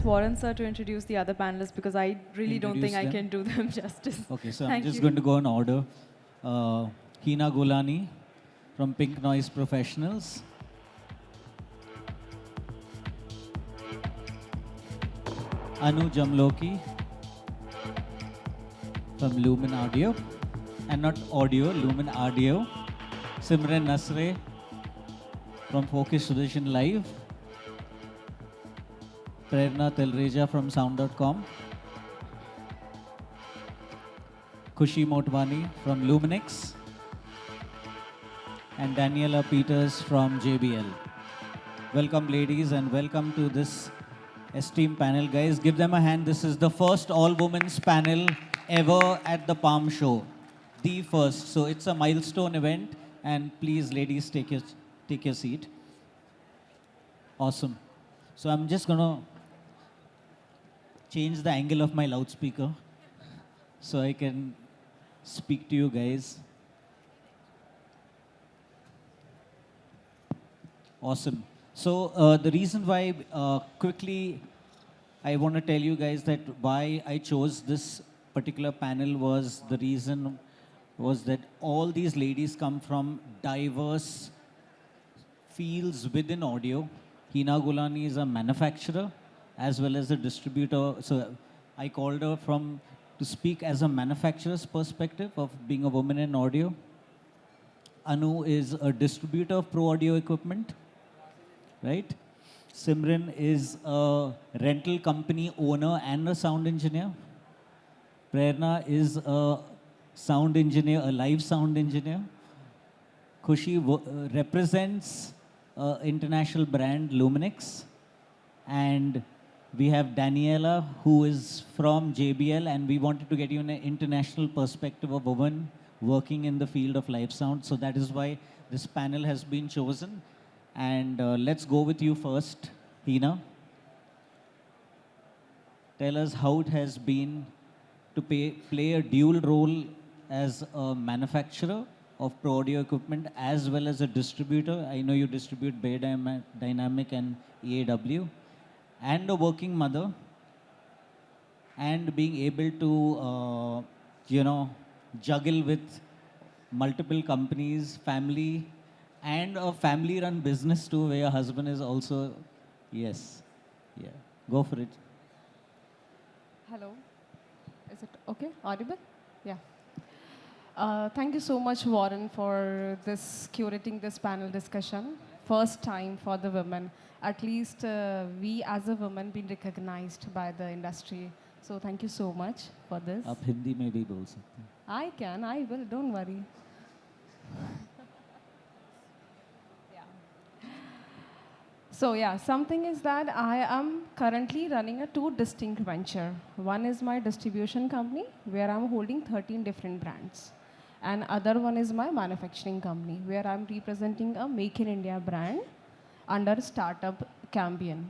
request Warren sir to introduce the other panelists because I really don't think I can do them justice. Okay, so I'm just going to go in order. Hina Golani from Pink Noise Professionals. Anu Jamloki from Lumen Audio. And not audio, Lumen Audio. Simran Nasre from Focus Solution Live. Prerna Telreja from Sound.com. Khushi Motwani from Luminix. And Daniela Peters from JBL. Welcome, ladies, and welcome to this esteemed panel. Guys, give them a hand. This is the first all-women's panel ever at the Palm Show. The first. So it's a milestone event. And please, ladies, take your seat. Awesome. So I'm just going to change the angle of my loudspeaker so I can speak to you guys. Awesome. So the reason why, quickly, I want to tell you guys that why I chose this particular panel was the reason was that all these ladies come from diverse fields within audio. Hina Golani is a manufacturer as well as a distributor. So I called her to speak as a manufacturer's perspective of being a woman in audio. Anu is a distributor of pro audio equipment, right? Simran is a rental company owner and a sound engineer. Prerna is a sound engineer, a live sound engineer. Khushi represents international brand Luminix. And we have Daniela, who is from JBL, and we wanted to get you an international perspective of a woman working in the field of live sound. So that is why this panel has been chosen. And let's go with you first, Hina. Tell us how it has been to play a dual role as a manufacturer of pro audio equipment as well as a distributor. I know you distribute Bay Dynamic and EAW. And a working mother. And being able to, juggle with multiple companies, family, and a family-run business too, where your husband is also, yes. Yeah, go for it. Hello. Is it okay? Audible? Yeah. Thank you so much, Warren, for curating this panel discussion. First time for the women. At least we as a woman been recognized by the industry. So thank you so much for this. Aap Hindi mein bhi bol sakte hain. I will, don't worry. So yeah, something is that I am currently running a two distinct venture. One is my distribution company, where I'm holding 13 different brands. And other one is my manufacturing company, where I'm representing a Make in India brand under startup Cambion.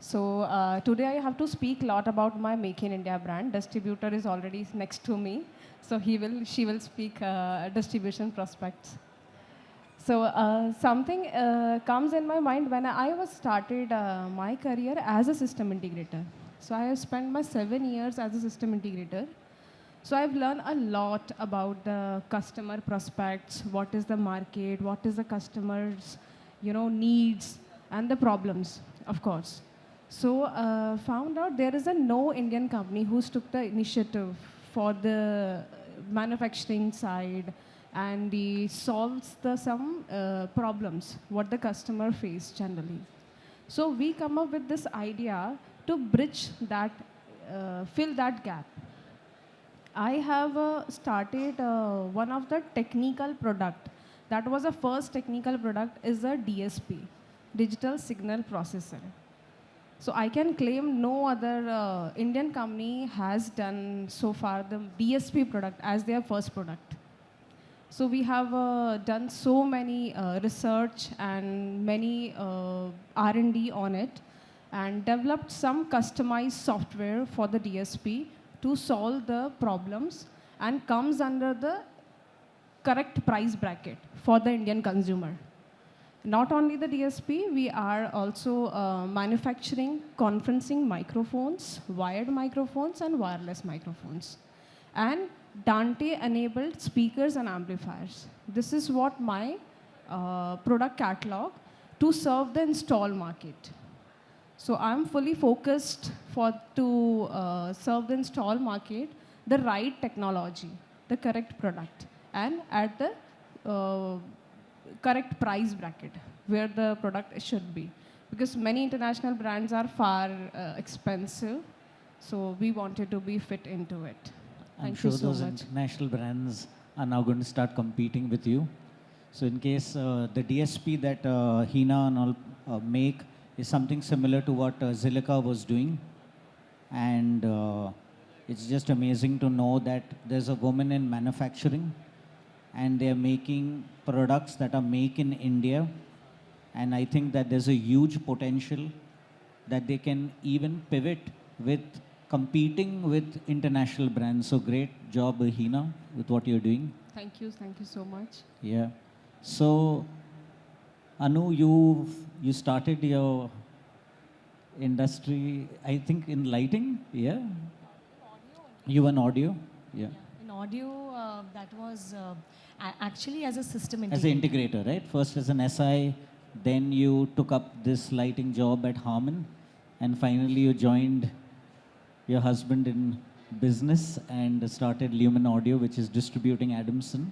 So today I have to speak a lot about my Make in India brand. Distributor is already next to me, so she will speak distribution prospects. So something comes in my mind when I was started my career as a system integrator. So I have spent my 7 years as a system integrator. So I've learned a lot about the customer prospects, what is the market, what is the customers' needs, and the problems, of course. So found out there is no Indian company who's took the initiative for the manufacturing side and solves some problems what the customer face generally. So we come up with this idea to bridge that, fill that gap. I have started one of the technical product. That was the first technical product is a DSP, Digital Signal Processor. So I can claim no other Indian company has done so far the DSP product as their first product. So we have done so many research and many R&D on it and developed some customized software for the DSP to solve the problems and comes under the correct price bracket for the Indian consumer. Not only the DSP, we are also manufacturing conferencing microphones, wired microphones, and wireless microphones. And Dante-enabled speakers and amplifiers. This is what my product catalog to serve the install market. So I'm fully focused to serve the install market, the right technology, the correct product, and at the correct price bracket where the product should be. Because many international brands are far expensive, so we wanted to be fit into it. I'm Thank sure you so those much. international brands are now going to start competing with you. So in case the DSP that Hina and all make is something similar to what Zilliqa was doing. And it's just amazing to know that there's a woman in manufacturing and they're making products that are made in India. And I think that there's a huge potential that they can even pivot with competing with international brands. So great job, Hina, with what you're doing. Thank you so much. Yeah. So, Anu, you started your industry, I think, in lighting, yeah? You were in audio, yeah. In audio, that was actually as a system integrator. As an integrator, right? First as an SI, then you took up this lighting job at Harman, and finally you joined your husband in business and started Lumen Audio, which is distributing Adamson.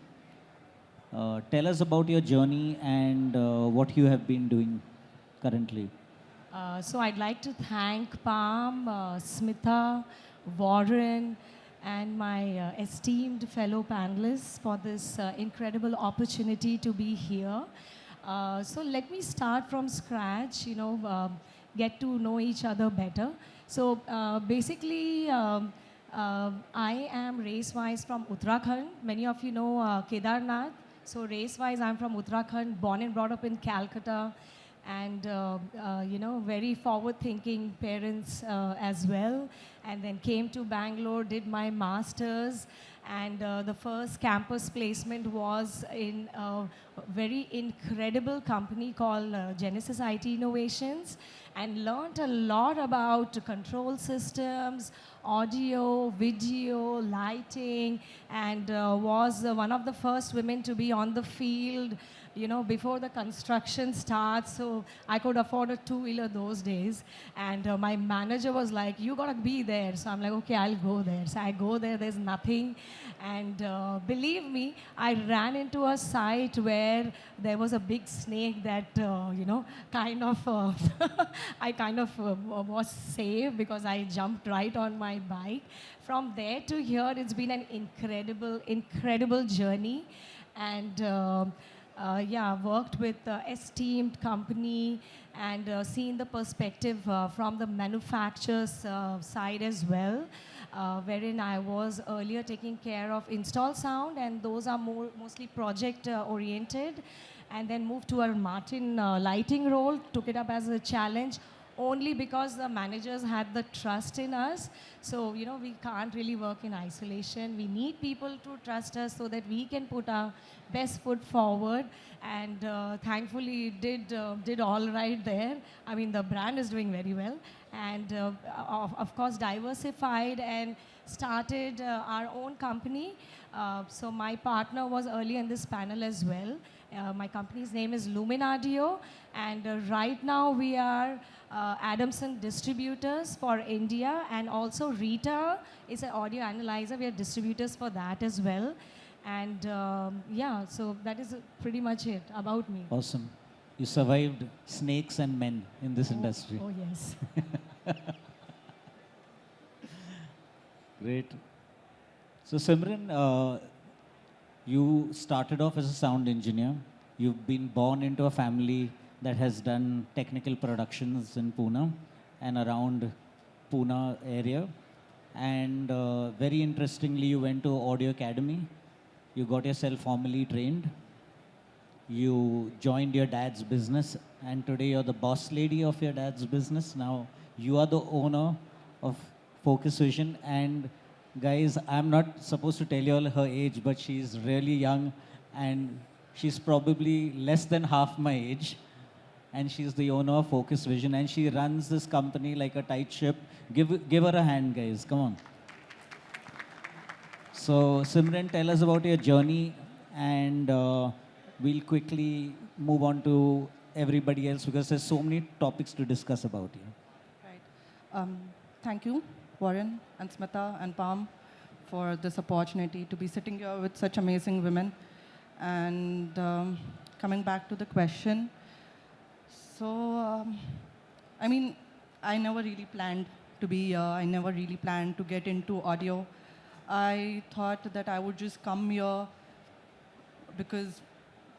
Tell us about your journey and what you have been doing currently. So I'd like to thank Pam, Smitha, Warren, and my esteemed fellow panelists for this incredible opportunity to be here. So let me start from scratch, get to know each other better. So basically, I am race-wise from Uttarakhand. Many of you know Kedarnath. So race-wise, I'm from Uttarakhand, born and brought up in Calcutta, and very forward-thinking parents as well. And then came to Bangalore, did my master's, and the first campus placement was in a very incredible company called Genesis IT Innovations, and learned a lot about control systems, audio, video, lighting, and was one of the first women to be on the field, before the construction starts. So I could afford a two-wheeler those days. And my manager was like, you gotta be there. So I'm like, okay, I'll go there. So I go there, there's nothing. And believe me, I ran into a site where there was a big snake that, I kind of was safe because I jumped right on my bike. From there to here, it's been an incredible journey. And worked with esteemed company and seen the perspective from the manufacturer's side as well, wherein I was earlier taking care of install sound, and those are mostly project oriented, and then moved to our Martin lighting role, took it up as a challenge, only because the managers had the trust in us. So, we can't really work in isolation. We need people to trust us so that we can put our best foot forward. And thankfully, did all right there. I mean, the brand is doing very well. And of course, diversified and started our own company. So my partner was early in this panel as well. My company's name is Lumen Audio, and right now we are Adamson distributors for India, and also Rita is an audio analyzer. We are distributors for that as well. And so that is pretty much it about me. Awesome. You survived snakes and men in this industry. Oh, yes. Great. So Simran, you started off as a sound engineer. You've been born into a family that has done technical productions in Pune and around Pune area. And very interestingly, you went to Audio Academy. You got yourself formally trained. You joined your dad's business, and today you're the boss lady of your dad's business. Now you are the owner of Focus Vision. And guys, I'm not supposed to tell you all her age, but she's really young, and She's probably less than half my age, and she's the owner of Focus Vision, and she runs this company like a tight ship. Give her a hand, guys. Come on. So, Simran, tell us about your journey, and we'll quickly move on to everybody else because there's so many topics to discuss about here. Right. Thank you, Warren and Smita and Pam, for this opportunity to be sitting here with such amazing women. And coming back to the question, so I mean, I never really planned to be here. I never really planned to get into audio. I thought that I would just come here because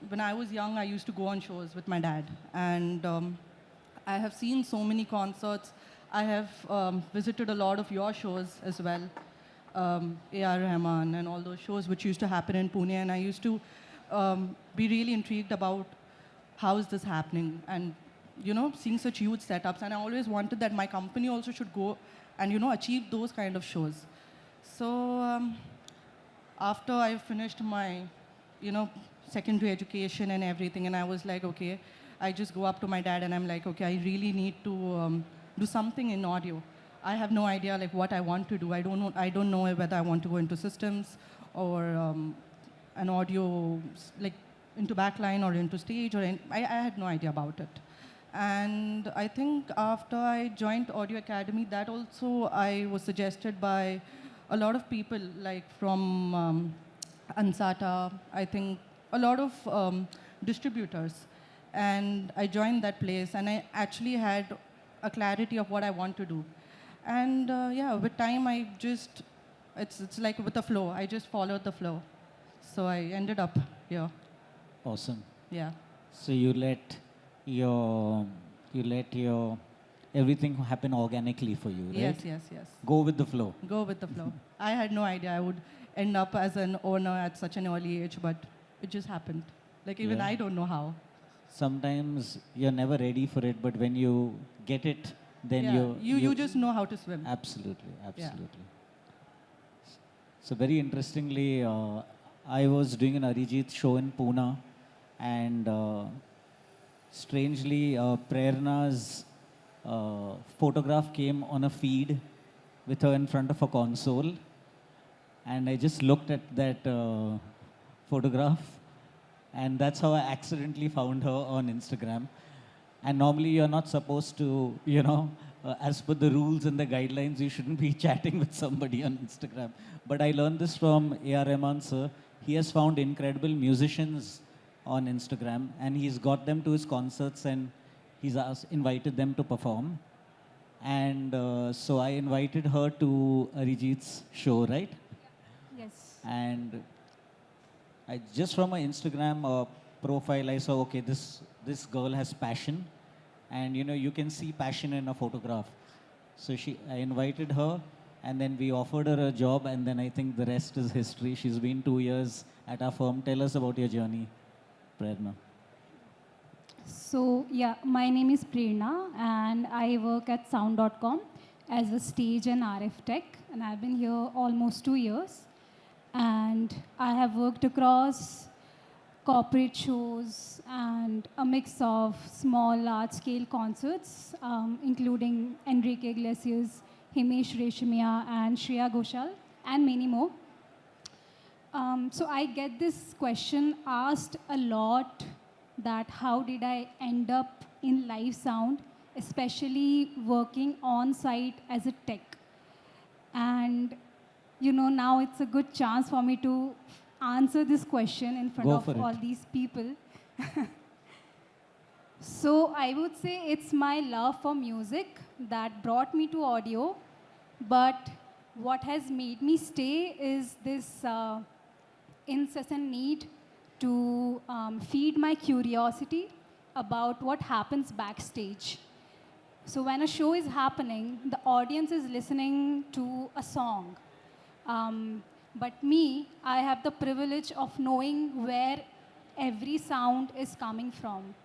when I was young, I used to go on shows with my dad. And I have seen so many concerts. I have visited a lot of your shows as well, A.R. Rahman and all those shows which used to happen in Pune. And I used to be really intrigued about how is this happening and, you know, seeing such huge setups. And I always wanted that my company also should go and, you know, achieve those kind of shows. So after I finished my, you know, secondary education and everything, and I was like, okay, I just go up to my dad and I'm like, okay, I really need to do something in audio. I have no idea like what I want to do. I don't know whether I want to go into systems or an audio, like into backline or into stage, or I had no idea about it. And I think after I joined Audio Academy, that also I was suggested by a lot of people, like from Ansata, I think a lot of distributors. And I joined that place, and I actually had a clarity of what I want to do. And yeah, with time, I just, it's like with the flow. I just followed the flow. So I ended up here. Awesome. Yeah. So you let your everything happen organically for you, right? Yes, yes, yes. Go with the flow. Go with the flow. I had no idea I would end up as an owner at such an early age, but it just happened. Like even Yeah. I don't know how. Sometimes you're never ready for it, but when you get it, then Yeah, you just know how to swim. Absolutely, absolutely. So very interestingly, I was doing an Arijit show in Pune, and strangely, Prerna's photograph came on a feed with her in front of a console, and I just looked at that photograph, and that's how I accidentally found her on Instagram. And normally you're not supposed to, you know, as per the rules and the guidelines, you shouldn't be chatting with somebody on Instagram. But I learned this from A.R. Rahman sir. He has found incredible musicians on Instagram, and he's got them to his concerts, and he's invited them to perform. And so I invited her to Arijit's show, right? Yes. And I just from my Instagram profile, I saw, okay, this girl has passion, and you know, you can see passion in a photograph. So I invited her, and then we offered her a job, and then I think the rest is history. She's been 2 years at our firm. Tell us about your journey, Prerna. So, yeah, my name is Prerna, and I work at sound.com as a stage and RF tech, and I've been here almost 2 years. And I have worked across corporate shows and a mix of small, large-scale concerts, including Enrique Iglesias, Himesh Reshamia, and Shreya Ghoshal, and many more. So I get this question asked a lot, that how did I end up in live sound, especially working on site as a tech. And you know, now it's a good chance for me to answer this question in front of all these people. So I would say it's my love for music that brought me to audio, but what has made me stay is this incessant need to feed my curiosity about what happens backstage. So when a show is happening, the audience is listening to a song. But me, I have the privilege of knowing where every sound is coming from,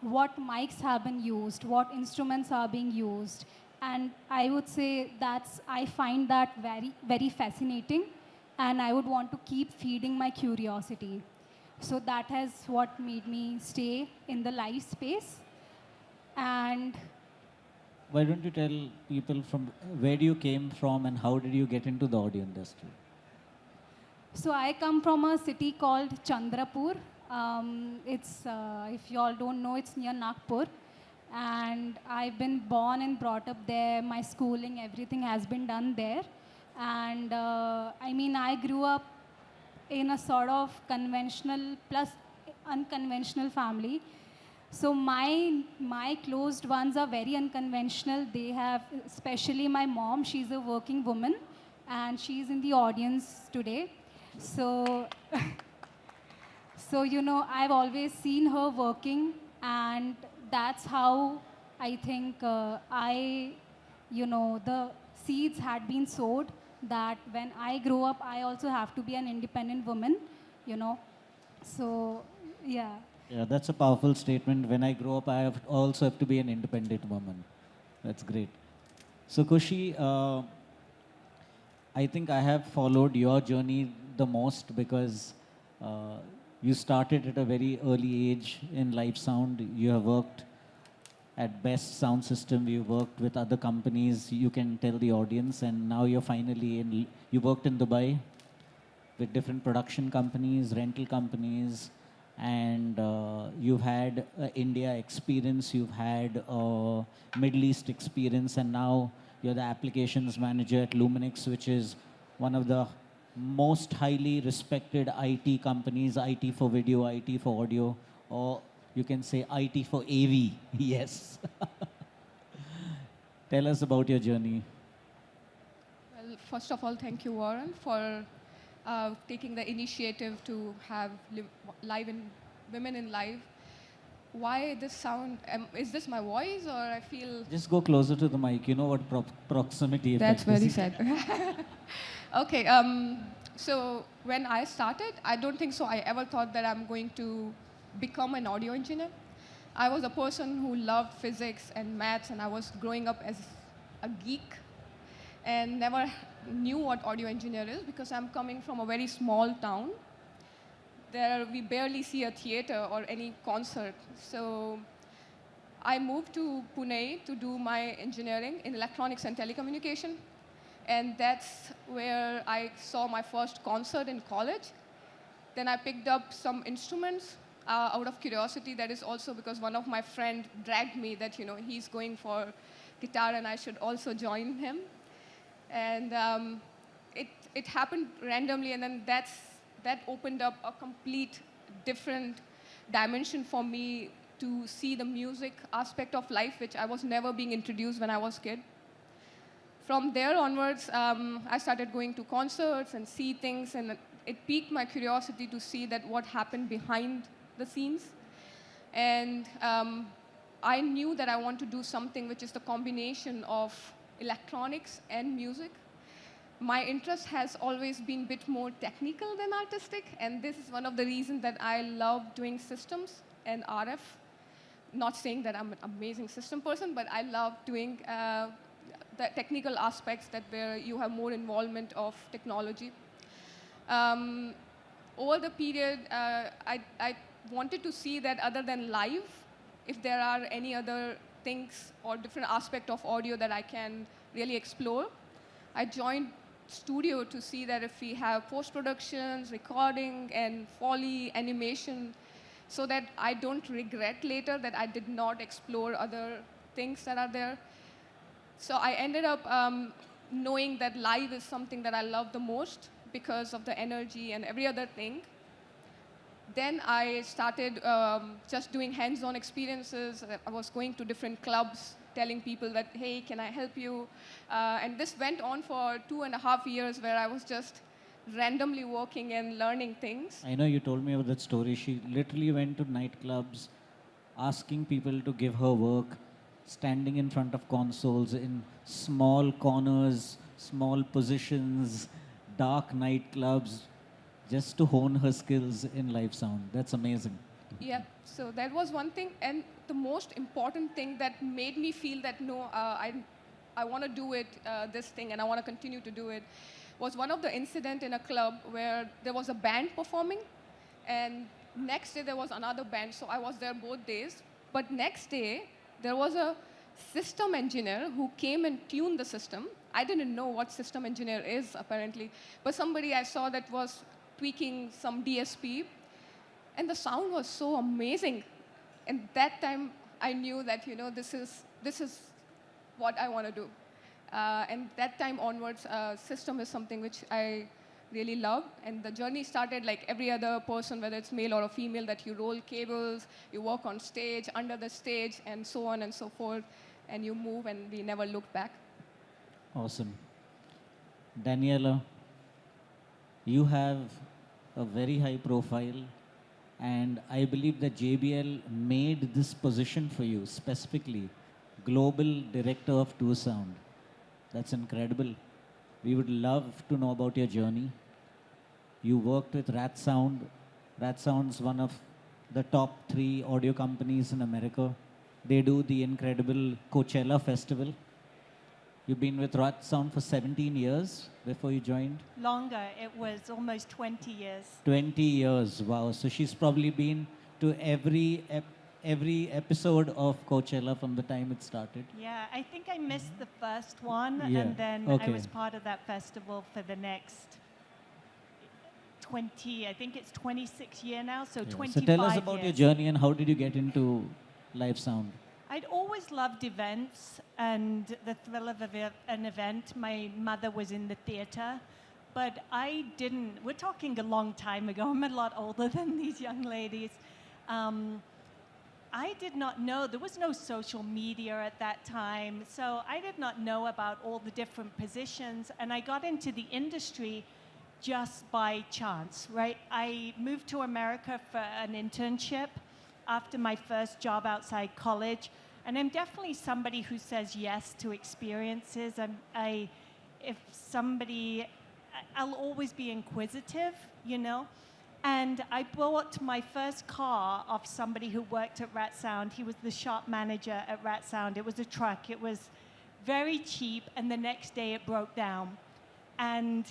what mics have been used, what instruments are being used. And I would say I find that very, very fascinating, and I would want to keep feeding my curiosity. So that has what made me stay in the live space. And Why don't you tell people from where do you came from and how did you get into the audio industry? so I come from a city called Chandrapur. If you all don't know, it's near Nagpur. And I've been born and brought up there. My schooling, everything has been done there. And I mean, I grew up in a sort of conventional plus unconventional family. So my closed ones are very unconventional. They have, especially my mom, she's a working woman, and she's in the audience today. So, so you know, I've always seen her working, and that's how I think the seeds had been sowed that when I grow up, I also have to be an independent woman, you know. So, yeah. Yeah, that's a powerful statement. When I grow up, also have to be an independent woman. That's great. So, Kushi, I think I have followed your journey the most because you started at a very early age in live sound. You have worked at Best Sound System. You worked with other companies. You can tell the audience, and now you're finally in. You worked in Dubai with different production companies, rental companies, and you've had India experience, you've had Middle East experience, and now you're the applications manager at Luminix, which is one of the most highly respected IT companies, IT for video, IT for audio, or you can say IT for AV, yes. Tell us about your journey. Well, first of all, thank you, Warren, for taking the initiative to have Women in Live. Why this sound? Is this my voice, or I feel? Just go closer to the mic. You know what proximity effect That's is. very sad. Okay. So when I started, I don't think so. I ever thought that I'm going to become an audio engineer. I was a person who loved physics and maths, and I was growing up as a geek and never knew what audio engineer is because I'm coming from a very small town. There we barely see a theater or any concert. So I moved to Pune to do my engineering in electronics and telecommunication. And that's where I saw my first concert in college. Then I picked up some instruments out of curiosity. That is also because one of my friends dragged me that, he's going for guitar and I should also join him. And it happened randomly, and then that opened up a complete different dimension for me to see the music aspect of life, which I was never being introduced when I was a kid. From there onwards, I started going to concerts and see things, and it piqued my curiosity to see that what happened behind the scenes. And I knew that I want to do something which is the combination of electronics and music. My interest has always been a bit more technical than artistic, and this is one of the reasons that I love doing systems and RF. Not saying that I'm an amazing system person, but I love doing the technical aspects where you have more involvement of technology. Over the period, I wanted to see that other than live, if there are any other things or different aspect of audio that I can really explore. I joined studio to see that if we have post-productions, recording, and Foley, animation, so that I don't regret later that I did not explore other things that are there. So I ended up knowing that live is something that I love the most because of the energy and every other thing. Then I started just doing hands-on experiences. I was going to different clubs, telling people that, hey, can I help you? And this went on for 2.5 years where I was just randomly working and learning things. I know you told me about that story. She literally went to nightclubs, asking people to give her work, standing in front of consoles in small corners, small positions, dark nightclubs, just to hone her skills in live sound. That's amazing. Yeah, so that was one thing. And the most important thing that made me feel that, no, I want to do it, this thing, and I want to continue to do it, was one of the incident in a club where there was a band performing, and Next day, there was another bench, so I was there both days. But next day, there was a system engineer who came and tuned the system. I didn't know what system engineer is, apparently. But somebody I saw that was tweaking some DSP. And the sound was so amazing. And that time, I knew that, this is what I want to do. And that time onwards, system is something which I really love. And the journey started like every other person, whether it's male or a female, that you roll cables, you work on stage, under the stage, and so on and so forth. And you move, and we never looked back. Awesome. Daniela, you have a very high profile, and I believe that JBL made this position for you specifically, Global Director of Two Sound. That's incredible. We would love to know about your journey. You worked with Rat Sound. Rat Sound's one of the top 3 audio companies in America. They do the incredible Coachella Festival. You've been with Rat Sound for 17 years before you joined? Longer. It was almost 20 years. 20 years, wow. So she's probably been to every episode of Coachella from the time it started. Yeah, I think I missed the first one, Yeah, and then I okay. was part of that festival for the next 20, I think it's 26 year now, so Yeah. 25 So tell us about your years. journey and how did you get into live sound? I'd always loved events and the thrill of an event. My mother was in the theater, but I didn't, we're talking a long time ago, I'm a lot older than these young ladies. I did not know, there was no social media at that time, so I did not know about all the different positions, and I got into the industry just by chance, right? I moved to America for an internship after my first job outside college, and I'm definitely somebody who says yes to experiences. I'll always be inquisitive, And I bought my first car off somebody who worked at Rat Sound. He was the shop manager at Rat Sound. It was a truck. It was very cheap, and the next day it broke down. And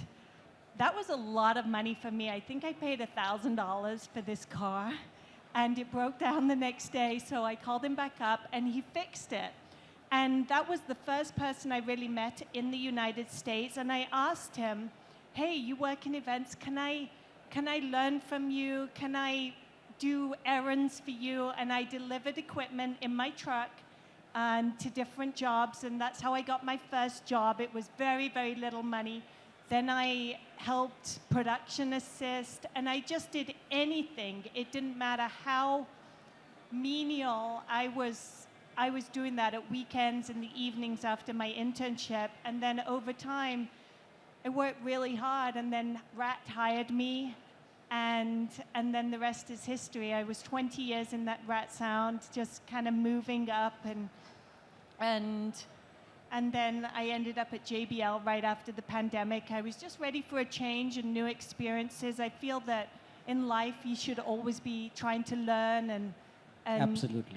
that was a lot of money for me. I think I paid $1,000 for this car, and it broke down the next day, so I called him back up, and he fixed it. And that was the first person I really met in the United States, and I asked him, hey, you work in events, can I learn from you? Can I do errands for you? And I delivered equipment in my truck to different jobs, and that's how I got my first job. It was very, very little money. Then I helped production assist, and I just did anything. It didn't matter how menial I was doing that at weekends and the evenings after my internship. And then over time, I worked really hard, and then Rat hired me, and then the rest is history. I was 20 years in that Rat Sound, just kind of moving up, and then I ended up at JBL right after the pandemic. I was just ready for a change and new experiences. I feel that in life you should always be trying to learn and Absolutely.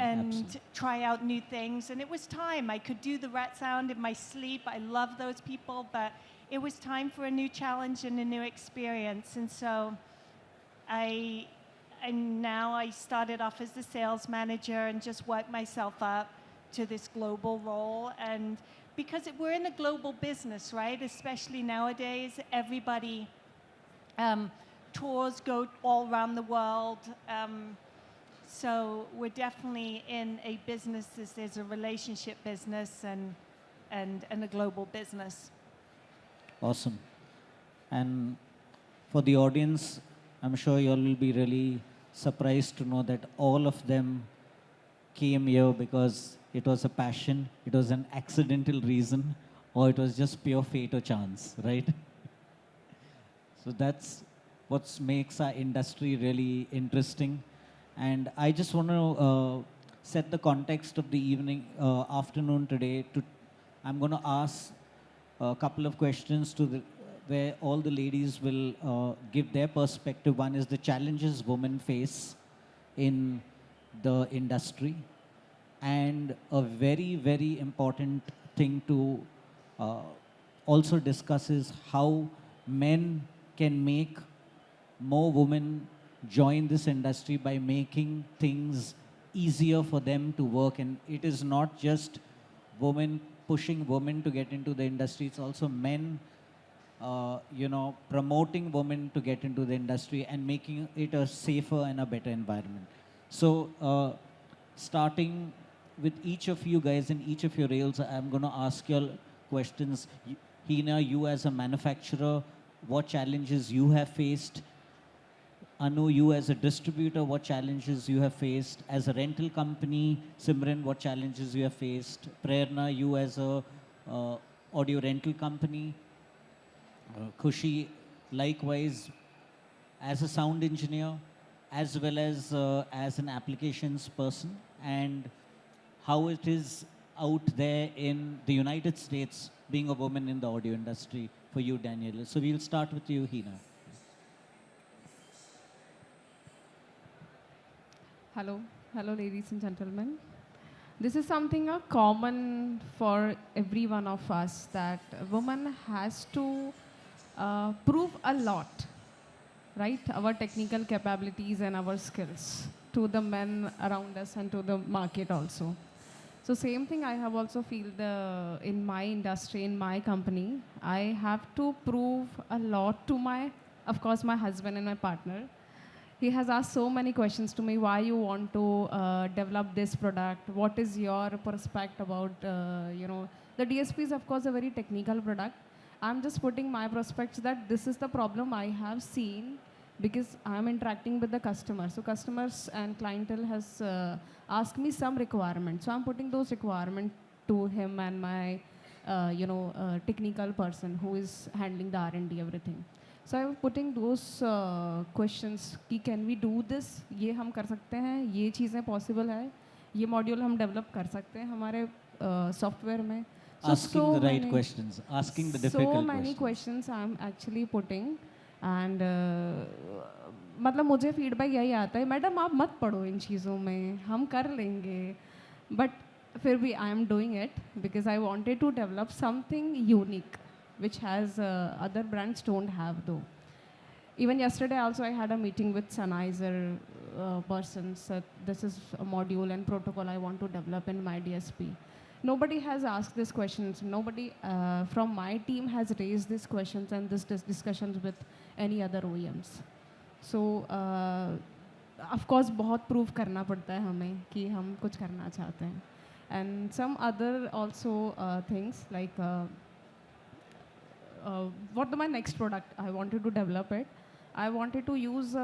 try out new things. And it was time. I could do the Rat Sound in my sleep. I love those people, but it was time for a new challenge and a new experience. And so now I started off as the sales manager and just worked myself up to this global role. And because we're in a global business, right? Especially nowadays, everybody tours go all around the world. So we're definitely in a business. This is a relationship business and a global business. Awesome. And for the audience, I'm sure you all will be really surprised to know that all of them came here because it was a passion, it was an accidental reason, or it was just pure fate or chance, right? So that's what makes our industry really interesting. And I just want to set the context of the afternoon today. I'm going to ask a couple of questions where all the ladies will give their perspective. One is the challenges women face in the industry. And a very, very important thing to also discuss is how men can make more women join this industry by making things easier for them to work. And it is not just women pushing women to get into the industry, it's also men, promoting women to get into the industry and making it a safer and a better environment. So starting with each of you guys in each of your roles, I'm going to ask you all questions. Hina, you as a manufacturer, what challenges you have faced? Anu, you as a distributor, what challenges you have faced? As a rental company, Simran, what challenges you have faced? Prerna, you as a audio rental company. Khushi, likewise, as a sound engineer, as well as an applications person, and how it is out there in the United States being a woman in the audio industry for you, Daniela. So we'll start with you, Hina. Hello, ladies and gentlemen. This is something common for every one of us, that a woman has to prove a lot, right? Our technical capabilities and our skills to the men around us and to the market also. So same thing I have also feel in my industry, in my company, I have to prove a lot to of course, my husband and my partner. He has asked so many questions to me, why you want to develop this product, what is your perspective about, the DSP is of course a very technical product. I'm just putting my perspective that this is the problem I have seen because I'm interacting with the customers. So customers and clientele has asked me some requirements. So I'm putting those requirements to him and my, technical person who is handling the R&D, everything. So I'm putting those questions कि can we do this? ये हम कर सकते हैं, ये चीज़ें possible है, ये module हम develop कर सकते हैं हमारे software में. Asking the right questions, asking the difficult questions. So many questions I'm actually putting, and मतलब मुझे feedback यही आता है, मैडम आप मत पढ़ो इन चीज़ों में, हम कर लेंगे, but फिर भी I am doing it because I wanted to develop something unique, which has other brands don't have though. Even yesterday also I had a meeting with Sennheiser persons. This is a module and protocol I want to develop in my DSP. Nobody has asked these questions. Nobody from my team has raised these questions and this discussions with any other OEMs. So of course बहुत proof करना पड़ता है हमें कि हम कुछ करना चाहते हैं. And some other also things like what my next product I wanted to develop it. I wanted to use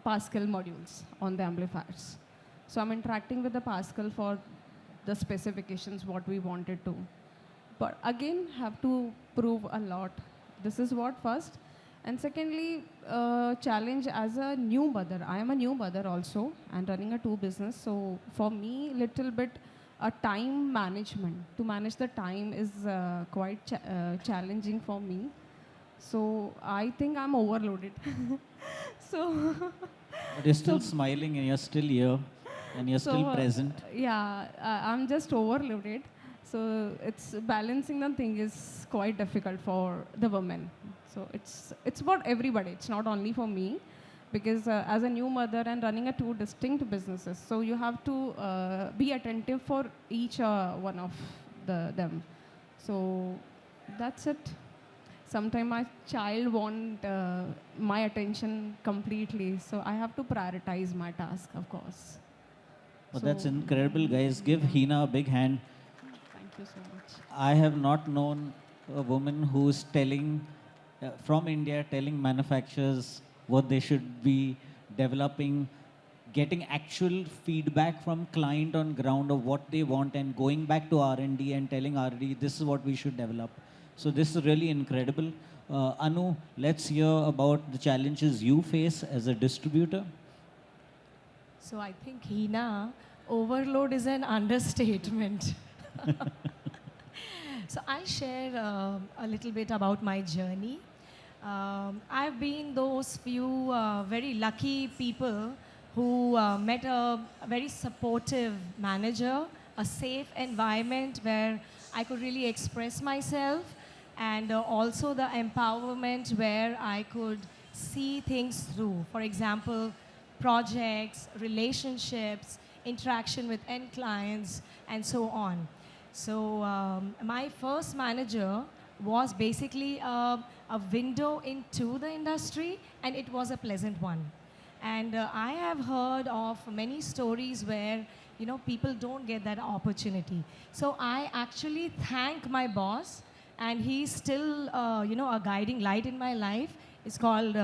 Pascal modules on the amplifiers. So I'm interacting with the Pascal for the specifications what we wanted to. But again, have to prove a lot. This is what first. And secondly, challenge as a new mother. I am a new mother also and running a two business. So for me, little bit time management. To manage the time is quite challenging for me. So I think I'm overloaded. So but you're still smiling and you're still here and you're still present. Yeah, I'm just overloaded. So it's balancing the thing is quite difficult for the women. So it's about everybody. It's not only for me, because as a new mother and running a two distinct businesses, so you have to be attentive for each one of them. So that's it. Sometimes my child want my attention completely, so I have to prioritize my task, of course. Well, so that's incredible, guys. Give Hina a big hand. Thank you so much. I have not known a woman who's telling, from India, telling manufacturers what they should be developing, getting actual feedback from client on ground of what they want and going back to R&D and telling R&D, this is what we should develop. So this is really incredible. Anu, let's hear about the challenges you face as a distributor. So I think, Hina, overload is an understatement. So I'll share a little bit about my journey. I've been those few very lucky people who met a very supportive manager, a safe environment where I could really express myself, and also the empowerment where I could see things through. For example, projects, relationships, interaction with end clients, and so on. So my first manager was basically a window into the industry, and it was a pleasant one. And I have heard of many stories where, you know, people don't get that opportunity. So I actually thank my boss, and he's still, you know, a guiding light in my life. It's called,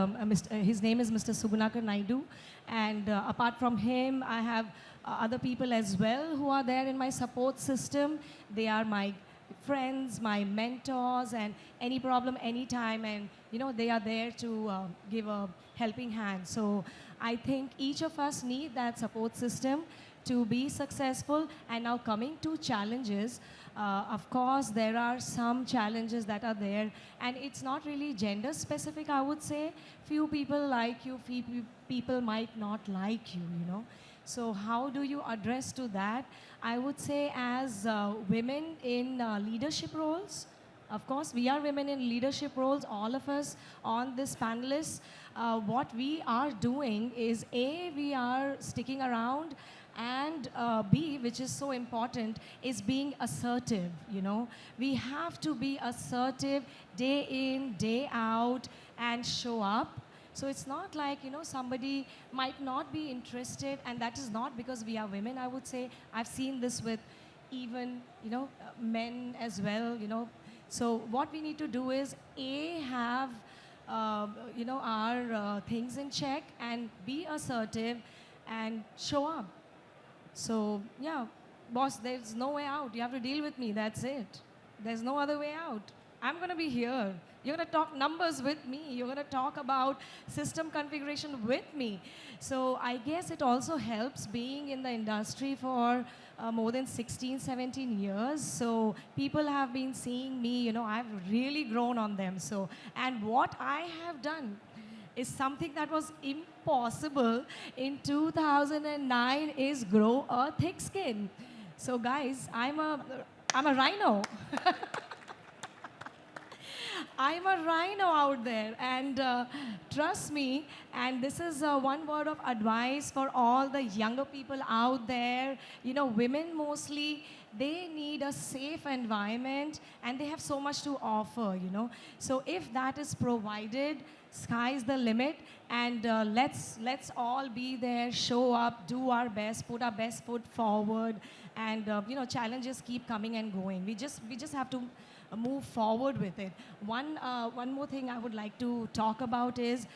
his name is Mr. Sugunakar Naidu. And apart from him, I have other people as well who are there in my support system. They are my friends, my mentors, and any problem, anytime, and you know, they are there to give a helping hand. So I think each of us need that support system to be successful. And now coming to challenges, of course, there are some challenges that are there, and it's not really gender specific, I would say. Few people like you, few people might not like you, you know. So how do you address to that? I would say as women in leadership roles, of course, we are women in leadership roles, all of us on this panelists. What we are doing is A, we are sticking around, and B, which is so important, is being assertive, you know. We have to be assertive day in, day out, and show up. So it's not like, you know, somebody might not be interested, and that is not because we are women, I would say. I've seen this with even, you know, men as well, you know. So what we need to do is, A, have, you know, our things in check, and be assertive and show up. So, yeah, boss, there's no way out. You have to deal with me, that's it. There's no other way out. I'm going to be here. You're going to talk numbers with me. You're going to talk about system configuration with me. So I guess it also helps being in the industry for more than 16, 17 years. So people have been seeing me, you know, I've really grown on them. So, and what I have done is something that was impossible in 2009 is grow a thick skin. So guys, I'm a rhino. I'm a rhino out there, and trust me, and this is one word of advice for all the younger people out there. You know, women mostly, they need a safe environment, and they have so much to offer, you know. So if that is provided, sky's the limit, and let's all be there, show up, do our best, put our best foot forward, and you know, challenges keep coming and going. We just have to move forward with it. One more thing I would like to talk about is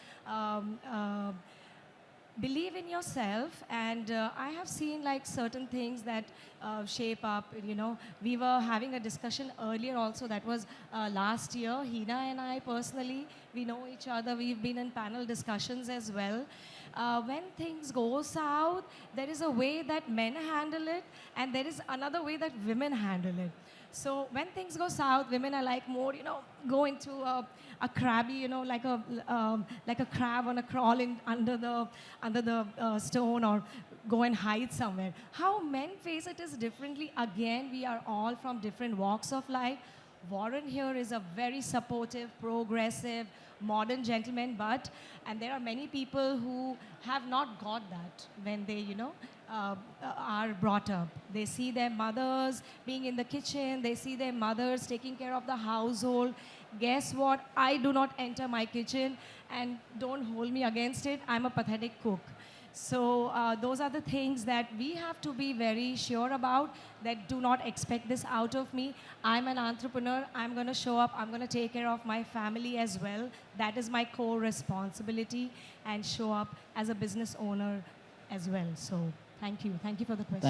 believe in yourself, and I have seen like certain things that shape up, you know. We were having a discussion earlier also, that was last year. Hina and I personally, we know each other, we've been in panel discussions as well. When things go south, there is a way that men handle it, and there is another way that women handle it. So when things go south, women are like more, you know, go into a crabby, you know, like a crab on a crawl in under the stone, or go and hide somewhere. How men face it is differently. Again, we are all from different walks of life. Warren here is a very supportive, progressive, modern gentleman, and there are many people who have not got that when they, you know, are brought up. They see their mothers being in the kitchen, they see their mothers taking care of the household. Guess what? I do not enter my kitchen, and don't hold me against it, I'm a pathetic cook. So those are the things that we have to be very sure about, that do not expect this out of me. I'm an entrepreneur, I'm going to show up, I'm going to take care of my family as well. That is my core responsibility, and show up as a business owner as well. So thank you for the question.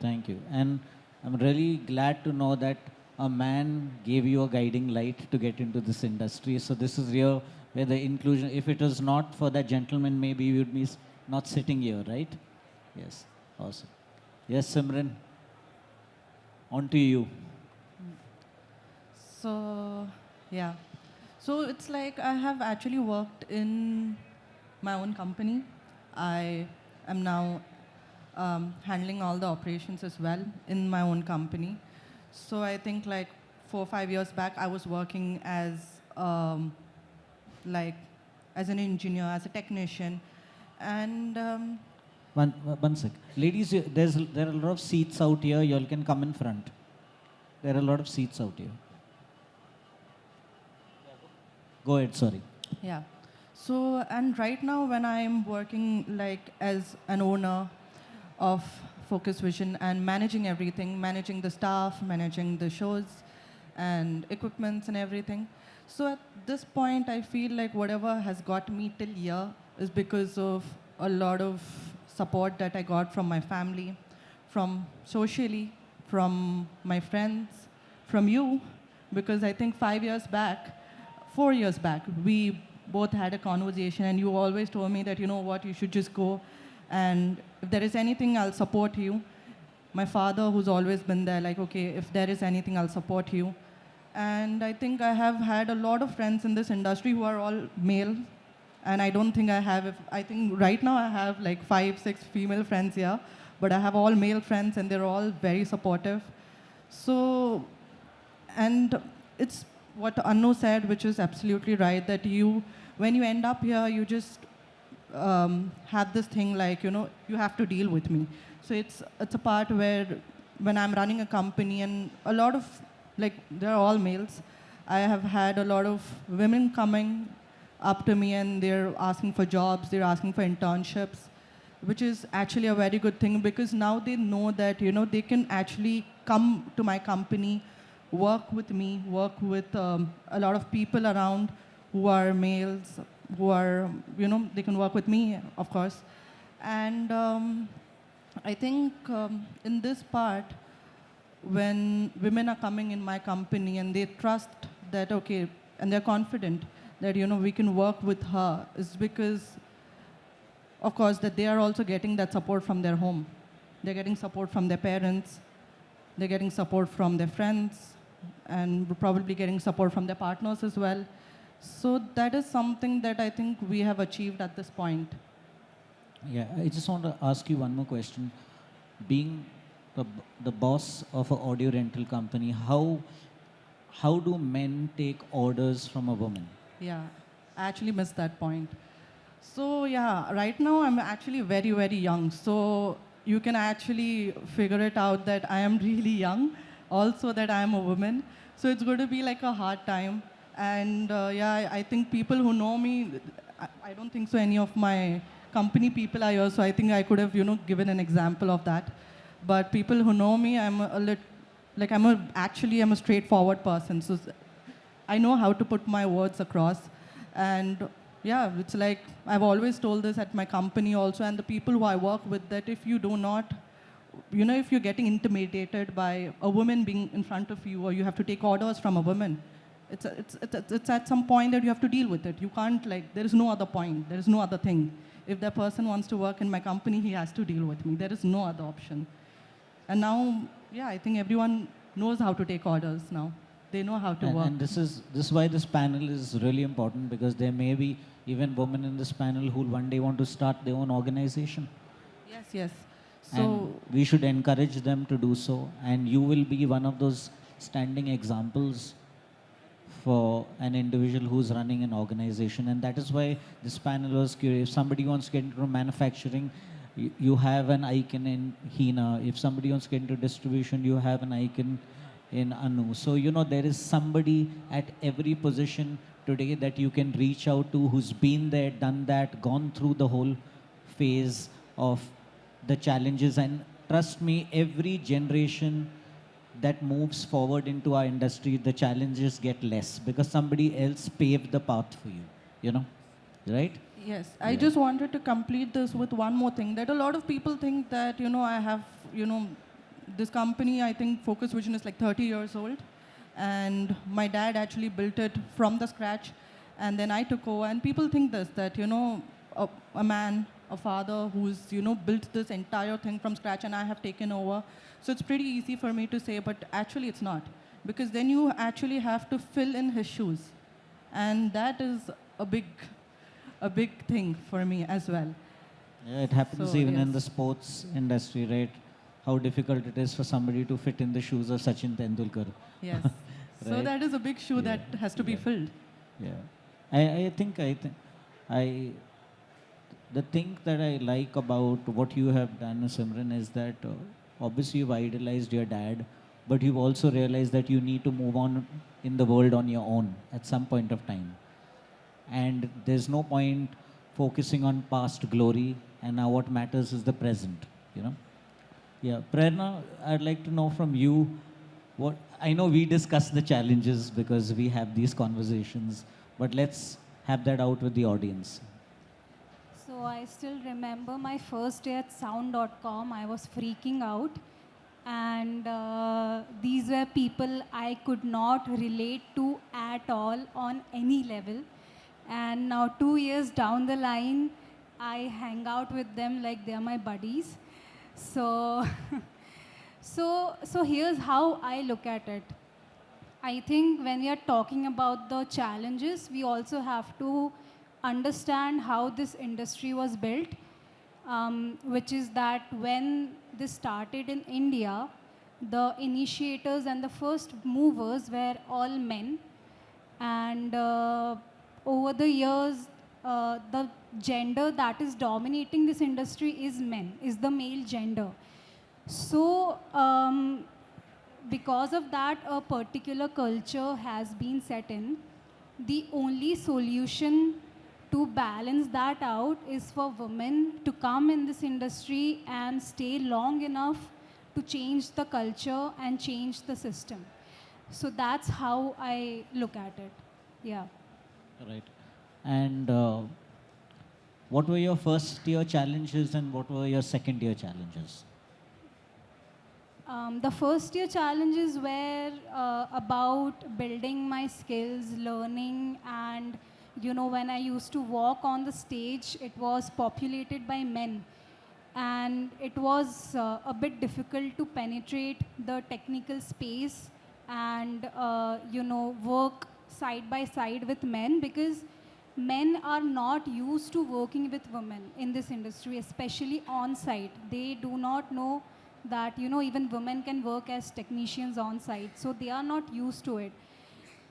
Thank you. And I'm really glad to know that a man gave you a guiding light to get into this industry. So this is real, where the inclusion, if it was not for that gentleman, maybe you would be not sitting here, right? Yes, awesome. Yes, Simran, on to you. So, yeah. So it's like I have actually worked in my own company. I am now handling all the operations as well in my own company. So I think like 4 or 5 years back, I was working as like as an engineer, as a technician. And One sec. Ladies, there are a lot of seats out here. You all can come in front. There are a lot of seats out here. Go ahead, sorry. yeah. So, and right now when I'm working like as an owner of Focus Vision and managing everything, managing the staff, managing the shows and equipments and everything. So at this point, I feel like whatever has got me till here is because of a lot of support that I got from my family, from socially, from my friends, from you, because I think 4 years back, we both had a conversation and you always told me that, you know what, you should just go and if there is anything, I'll support you. My father, who's always been there, like, okay, if there is anything, I'll support you. And I think I have had a lot of friends in this industry who are all male. And I don't think I have, I think right now I have like 5, 6 female friends here, but I have all male friends and they're all very supportive. So, and it's what Annu said, which is absolutely right, that when you end up here, you just have this thing like, you have to deal with me. So it's a part where when I'm running a company and a lot of, like, they're all males, I have had a lot of women coming up to me and they're asking for jobs, they're asking for internships, which is actually a very good thing because now they know that, they can actually come to my company, work with me, work with a lot of people around who are males, who are, they can work with me, of course. And I think in this part, when women are coming in my company and they trust that, okay, and they're confident that, we can work with her, is because, of course, that they are also getting that support from their home. They're getting support from their parents, they're getting support from their friends, and probably getting support from their partners as well. So that is something that I think we have achieved at this point. Yeah, I just want to ask you one more question. Being the boss of an audio rental company, how do men take orders from a woman? Yeah, I actually missed that point. So yeah, right now I'm actually very, very young. So you can actually figure it out that I am really young, also that I am a woman. So it's going to be like a hard time. And yeah, I think people who know me, I don't think so any of my company people are here, so I think I could have, given an example of that. But people who know me, I'm a straightforward person. So I know how to put my words across. And yeah, it's like, I've always told this at my company also, and the people who I work with, that if you do not, if you're getting intimidated by a woman being in front of you, or you have to take orders from a woman, it's at some point that you have to deal with it. You can't, there is no other point, there is no other thing. If that person wants to work in my company, he has to deal with me. There is no other option. And now, yeah, I think everyone knows how to take orders now. They know how to work. And this is why this panel is really important, because there may be even women in this panel who one day want to start their own organization. Yes, yes. So and we should encourage them to do so. And you will be one of those standing examples for an individual who's running an organization. And that is why this panel was curious. If somebody wants to get into manufacturing, you have an icon in Hina. If somebody wants to get into distribution, you have an icon in Anu. So, there is somebody at every position today that you can reach out to who's been there, done that, gone through the whole phase of the challenges. And trust me, every generation that moves forward into our industry, the challenges get less because somebody else paved the path for you, right? Yes, I just wanted to complete this with one more thing, that a lot of people think that, I have, this company, I think Focus Vision is like 30 years old. And my dad actually built it from the scratch. And then I took over. And people think this, that, a man, a father who's, built this entire thing from scratch and I have taken over. So it's pretty easy for me to say, but actually it's not. Because then you actually have to fill in his shoes. And that is a big thing for me as well. Yeah, it happens So, even yes. in the sports industry, right? How difficult it is for somebody to fit in the shoes of Sachin Tendulkar. Yes. So Right. that is a big shoe that has to be filled. Yeah. I think I the thing that I like about what you have done, Simran, is that obviously you've idolized your dad, but you've also realized that you need to move on in the world on your own at some point of time. And there's no point focusing on past glory, and now what matters is the present, you know. Yeah, Prerna, I'd like to know from you, what I know we discuss the challenges because we have these conversations, but let's have that out with the audience. So I still remember my first day at sound.com. I was freaking out. And these were people I could not relate to at all on any level. And now 2 years down the line, I hang out with them like they're my buddies. So, so here's how I look at it. I think when we are talking about the challenges, we also have to understand how this industry was built, which is that when this started in India, the initiators and the first movers were all men. And over the years, the gender that is dominating this industry is men, is the male gender. So because of that, a particular culture has been set in. The only solution to balance that out is for women to come in this industry and stay long enough to change the culture and change the system. So that's how I look at it. Yeah. Right. And what were your first year challenges and what were your second year challenges? The first year challenges were about building my skills, learning, and when I used to walk on the stage, it was populated by men. And it was a bit difficult to penetrate the technical space and, work side by side with men, because men are not used to working with women in this industry, especially on site. They do not know that, even women can work as technicians on site. So they are not used to it.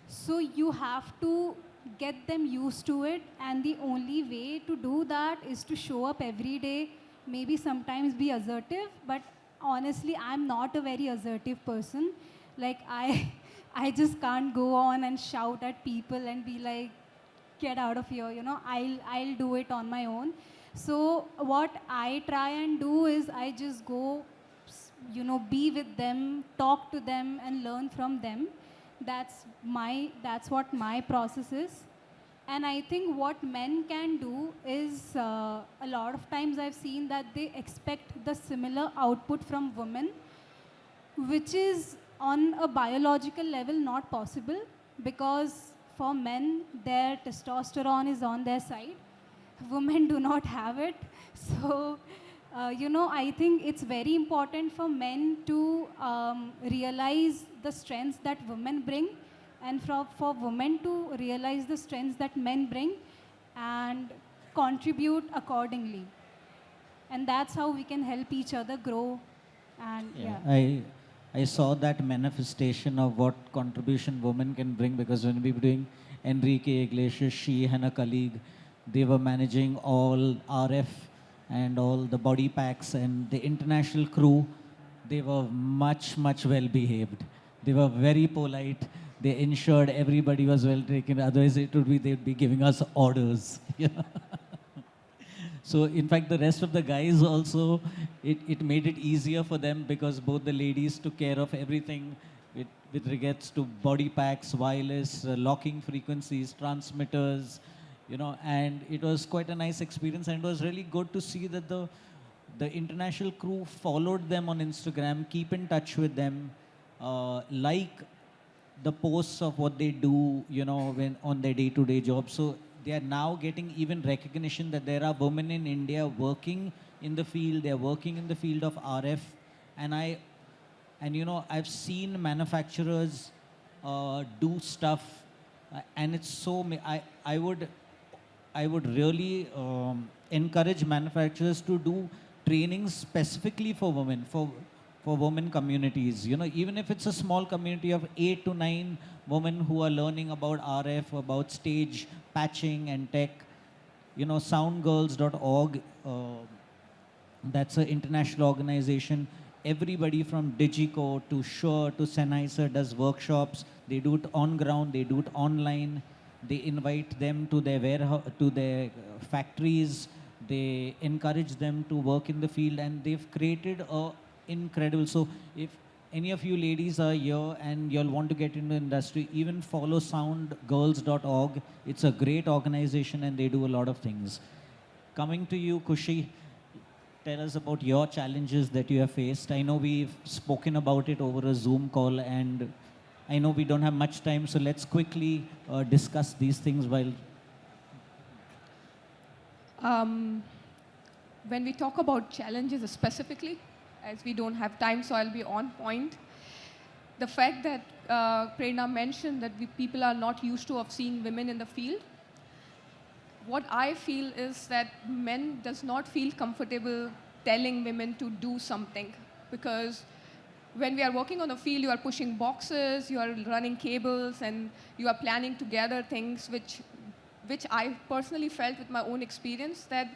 So you have to get them used to it, and the only way to do that is to show up every day, maybe sometimes be assertive, but honestly, I'm not a very assertive person. Like, I just can't go on and shout at people and be like, get out of here, I'll do it on my own. So what I try and do is I just go, be with them, talk to them, and learn from them. That's what my process is. And I think what men can do is, a lot of times I've seen that they expect the similar output from women, which is on a biological level not possible, because for men, their testosterone is on their side. Women do not have it. So, I think it's very important for men to realize the strengths that women bring, and for women to realize the strengths that men bring and contribute accordingly. And that's how we can help each other grow. And I saw that manifestation of what contribution women can bring, because when we were doing Enrique Iglesias, she and a colleague, they were managing all RF and all the body packs, and the international crew, they were much, much well behaved. They were very polite. They ensured everybody was well taken. Otherwise, they'd be giving us orders. So, in fact, the rest of the guys also, it made it easier for them, because both the ladies took care of everything with regards to body packs, wireless, locking frequencies, transmitters, and it was quite a nice experience. And it was really good to see that the international crew followed them on Instagram, keep in touch with them, like the posts of what they do, when on their day-to-day job. So they are now getting even recognition that there are women in India working in the field. They are working in the field of RF, and I've seen manufacturers do stuff, and it's so. I would really encourage manufacturers to do trainings specifically for women, for women communities. Even if it's a small community of 8 to 9 women who are learning about RF, about stage patching and tech, soundgirls.org, that's an international organization. Everybody from Digico to Shure to Sennheiser does workshops. They do it on ground, they do it online. They invite them to their warehouse, to their factories. They encourage them to work in the field, and they've created a incredible. So if any of you ladies are here and you'll want to get into the industry, even follow soundgirls.org. It's a great organization and they do a lot of things. Coming to you, Kushi, tell us about your challenges that you have faced. I know we've spoken about it over a Zoom call, and I know we don't have much time, so let's quickly discuss these things while... When we talk about challenges specifically, as we don't have time, so I'll be on point. The fact that Prerna mentioned that people are not used to of seeing women in the field, what I feel is that men does not feel comfortable telling women to do something, because when we are working on the field, you are pushing boxes, you are running cables, and you are planning together things, which I personally felt with my own experience, that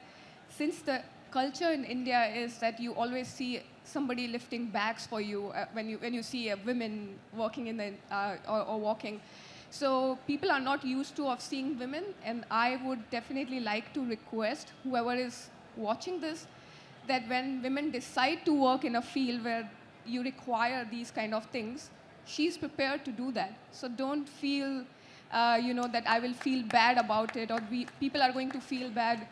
since the culture in India is that you always see somebody lifting bags for you when you see a women working in the or walking. So people are not used to of seeing women, and I would definitely like to request whoever is watching this that when women decide to work in a field where you require these kind of things, she's prepared to do that. So don't feel, that I will feel bad about it, or people are going to feel bad.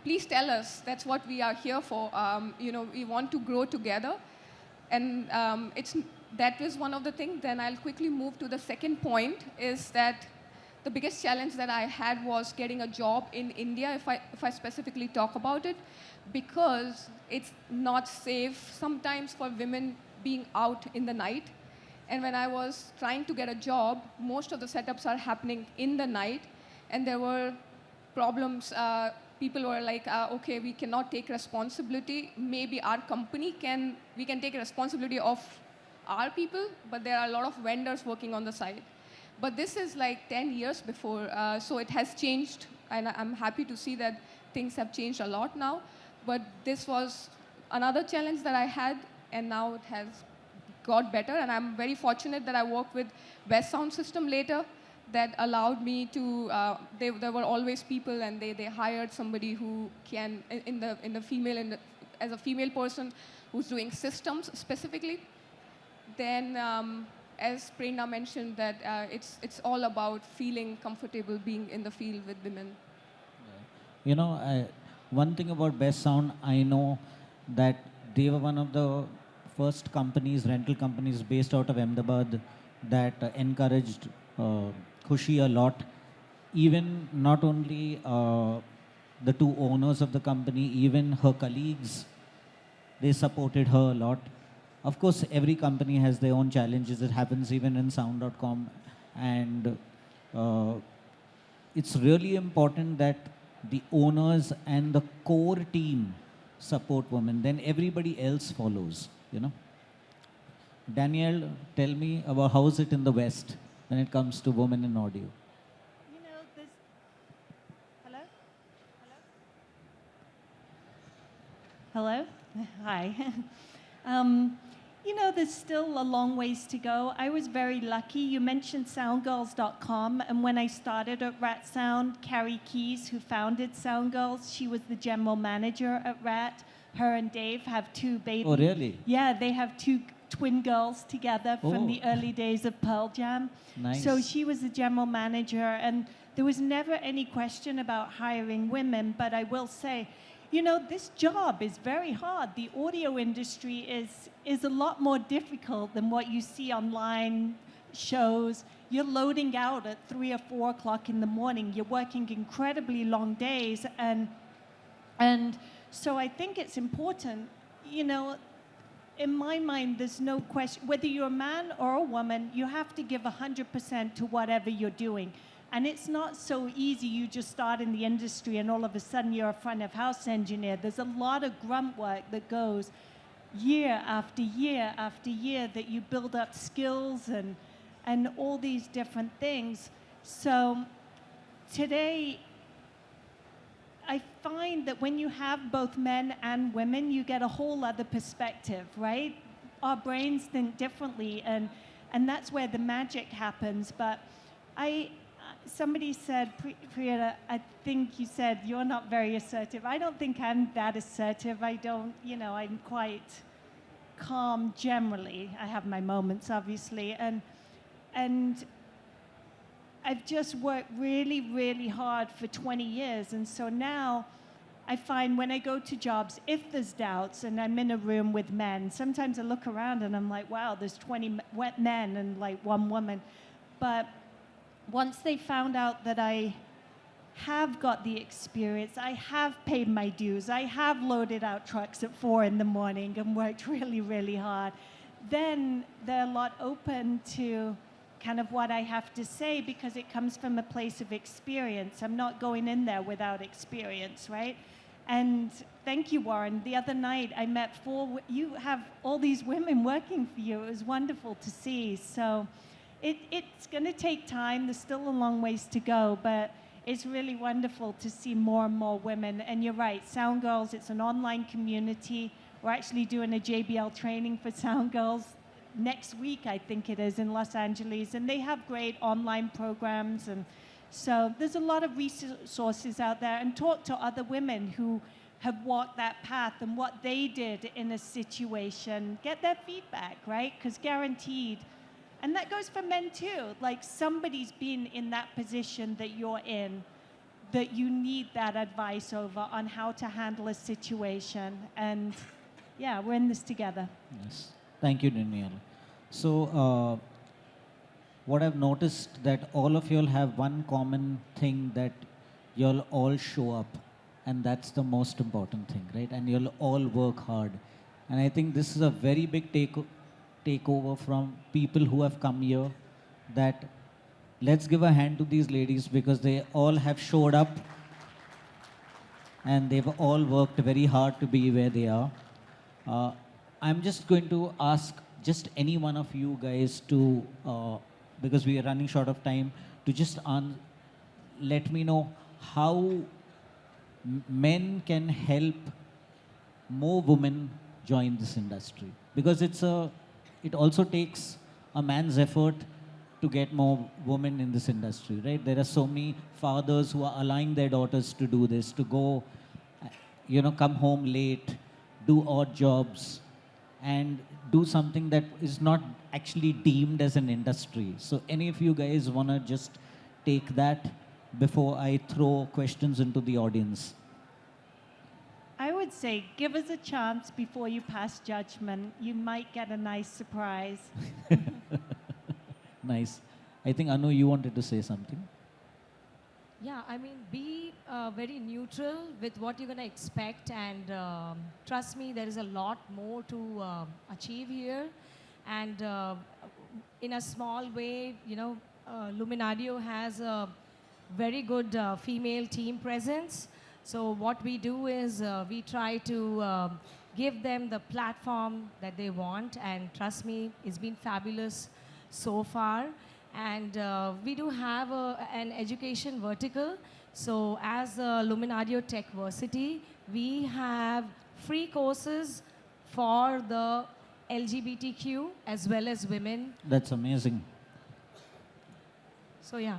Please tell us. That's what we are here for. We want to grow together, and that is one of the things. Then I'll quickly move to the second point, is that the biggest challenge that I had was getting a job in India, if I specifically talk about it, because it's not safe sometimes for women being out in the night. And when I was trying to get a job, most of the setups are happening in the night, and there were problems. People were like, okay, we cannot take responsibility. Maybe our company we can take responsibility of our people, but there are a lot of vendors working on the side. But this is like 10 years before, so it has changed, and I'm happy to see that things have changed a lot now. But this was another challenge that I had, and now it has got better, and I'm very fortunate that I worked with Best Sound System later that allowed me to, there were always people, and they hired somebody who can, as a female person who's doing systems specifically. Then, as Prerna mentioned, that it's all about feeling comfortable being in the field with women. One thing about Best Sound, I know that they were one of the first companies, rental companies based out of Ahmedabad, that encouraged Khushi a lot. Even not only the two owners of the company, even her colleagues, they supported her a lot. Of course, every company has their own challenges. It happens even in sound.com. And it's really important that the owners and the core team support women. Then everybody else follows, Danielle, tell me about how is it in the West when it comes to women in audio? Hello? Hi. There's still a long ways to go. I was very lucky. You mentioned soundgirls.com, and when I started at Rat Sound, Carrie Keys, who founded Soundgirls, she was the general manager at Rat. Her and Dave have two babies. Oh, really? Yeah, they have two twin girls together from the early days of Pearl Jam. Nice. So she was the general manager, and there was never any question about hiring women, but I will say, this job is very hard. The audio industry is a lot more difficult than what you see online shows. You're loading out at 3 or 4 o'clock in the morning. You're working incredibly long days. And so I think it's important, in my mind, there's no question, whether you're a man or a woman, you have to give 100% to whatever you're doing. And it's not so easy. You just start in the industry and all of a sudden you're a front of house engineer. There's a lot of grunt work that goes year after year after year that you build up skills and all these different things. So today, I find that when you have both men and women, you get a whole other perspective, right? Our brains think differently, and that's where the magic happens. But somebody said, Priya, I think you said you're not very assertive. I don't think I'm that assertive. I don't, I'm quite calm generally. I have my moments, obviously, and I've just worked really, really hard for 20 years. And so now I find when I go to jobs, if there's doubts and I'm in a room with men, sometimes I look around and I'm like, wow, there's 20 men and like one woman. But once they found out that I have got the experience, I have paid my dues, I have loaded out trucks at 4 in the morning and worked really, really hard, then they're a lot open to kind of what I have to say because it comes from a place of experience. I'm not going in there without experience, right? And thank you, Warren. The other night I met you have all these women working for you. It was wonderful to see. So it's going to take time. There's still a long ways to go, but it's really wonderful to see more and more women. And you're right, Sound Girls, it's an online community. We're actually doing a JBL training for Sound Girls next week, I think it is, in Los Angeles, and they have great online programs, and so there's a lot of resources out there. And talk to other women who have walked that path and what they did in a situation. Get their feedback, right? Because guaranteed, and that goes for men too, like somebody's been in that position that you're in, that you need that advice over on how to handle a situation. And yeah, we're in this together. Yes. Thank you, Danielle. So, what I've noticed that all of you all have one common thing, that you'll all show up, and that's the most important thing, right? And you'll all work hard. And I think this is a very big takeover from people who have come here, that let's give a hand to these ladies because they all have showed up and they've all worked very hard to be where they are. I'm just going to ask just any one of you guys to, because we are running short of time, to just let me know how men can help more women join this industry. Because it also takes a man's effort to get more women in this industry, right? There are so many fathers who are allowing their daughters to do this, to go, come home late, do odd jobs, and do something that is not actually deemed as an industry. So any of you guys want to just take that before I throw questions into the audience? I would say give us a chance before you pass judgment. You might get a nice surprise. Nice. I think, Anu, you wanted to say something. Yeah, I mean, be very neutral with what you're going to expect, and trust me, there is a lot more to achieve here. And in a small way, Luminario has a very good female team presence. So what we do is we try to give them the platform that they want, and trust me, it's been fabulous so far. And we do have an education vertical. So as Luminario Techversity, we have free courses for the LGBTQ as well as women. That's amazing. So yeah.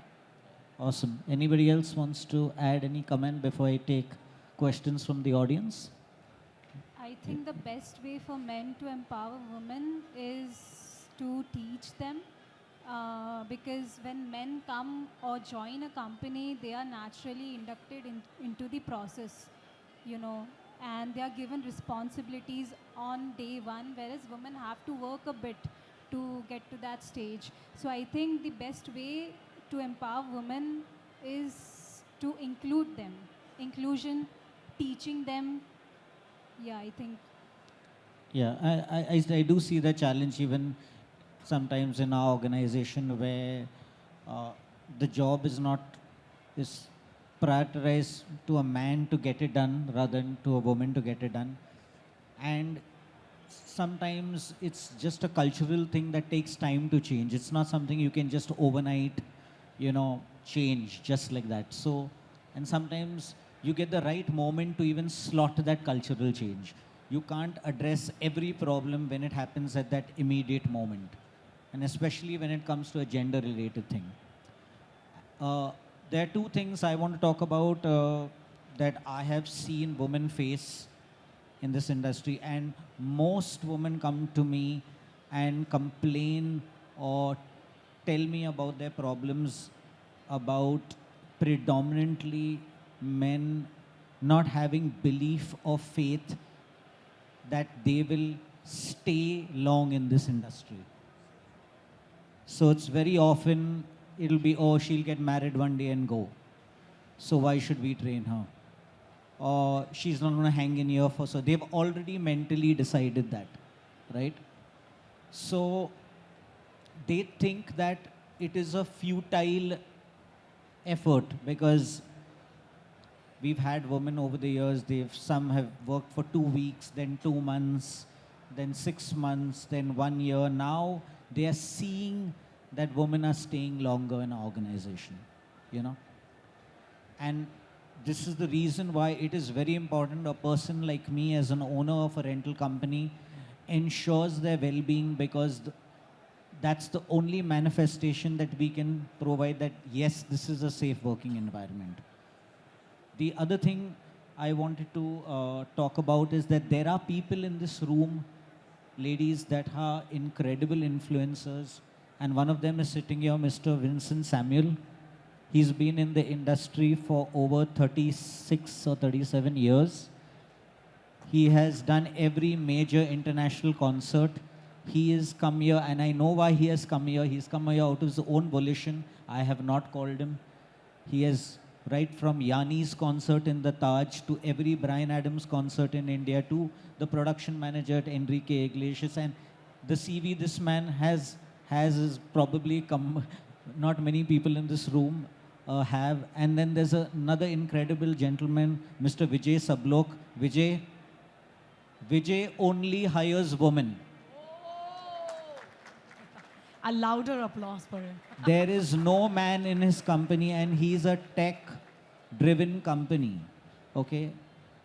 Awesome. Anybody else wants to add any comment before I take questions from the audience? I think the best way for men to empower women is to teach them. Because when men come or join a company, they are naturally inducted into the process, and they are given responsibilities on day one, whereas women have to work a bit to get to that stage. So I think the best way to empower women is to include them. Inclusion, teaching them. Yeah, I think. Yeah, I do see the challenge even sometimes in our organization, where the job is prioritized to a man to get it done rather than to a woman to get it done. And sometimes it's just a cultural thing that takes time to change. It's not something you can just overnight, change just like that. So, and sometimes you get the right moment to even slot that cultural change. You can't address every problem when it happens at that immediate moment, and especially when it comes to a gender-related thing. There are two things I want to talk about that I have seen women face in this industry, and most women come to me and complain or tell me about their problems about predominantly men not having belief or faith that they will stay long in this industry. So it's very often, it'll be, oh, she'll get married one day and go. So why should we train her? Or she's not going to hang in here for, so they've already mentally decided that, right? So they think that it is a futile effort because we've had women over the years, some have worked for 2 weeks, then 2 months, then 6 months, then 1 year. Now they are seeing that women are staying longer in our organization, you know. And this is the reason why it is very important a person like me as an owner of a rental company ensures their well-being, because that's the only manifestation that we can provide that, yes, this is a safe working environment. The other thing I wanted to talk about is that there are people in this room, ladies, that are incredible influencers. And one of them is sitting here, Mr. Vincent Samuel. He's been in the industry for over 36 or 37 years. He has done every major international concert. He has come here, and I know why he has come here. He's come here out of his own volition. I have not called him. He has, right from Yanni's concert in the Taj to every Bryan Adams concert in India to the production manager at Enrique Iglesias, and the CV this man has is probably not many people in this room have. And then there's another incredible gentleman, Mr. Vijay Sablok. Vijay only hires women. A louder applause for him. There is no man in his company, and he's a tech-driven company, okay?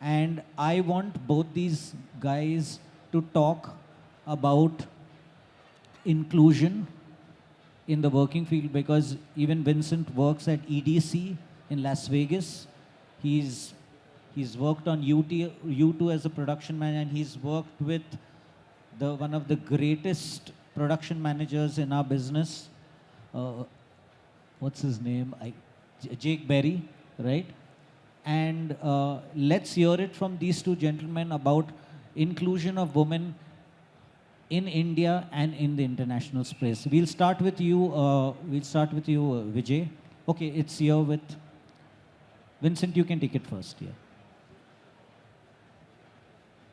And I want both these guys to talk about inclusion in the working field, because even Vincent works at EDC in Las Vegas. He's worked on U2 as a production manager, and he's worked with one of the greatest production managers in our business. What's his name? Jake Berry, right? And let's hear it from these two gentlemen about inclusion of women in India and in the international space. We'll start with you. Vijay. Okay, it's here with Vincent. You can take it first. Yeah.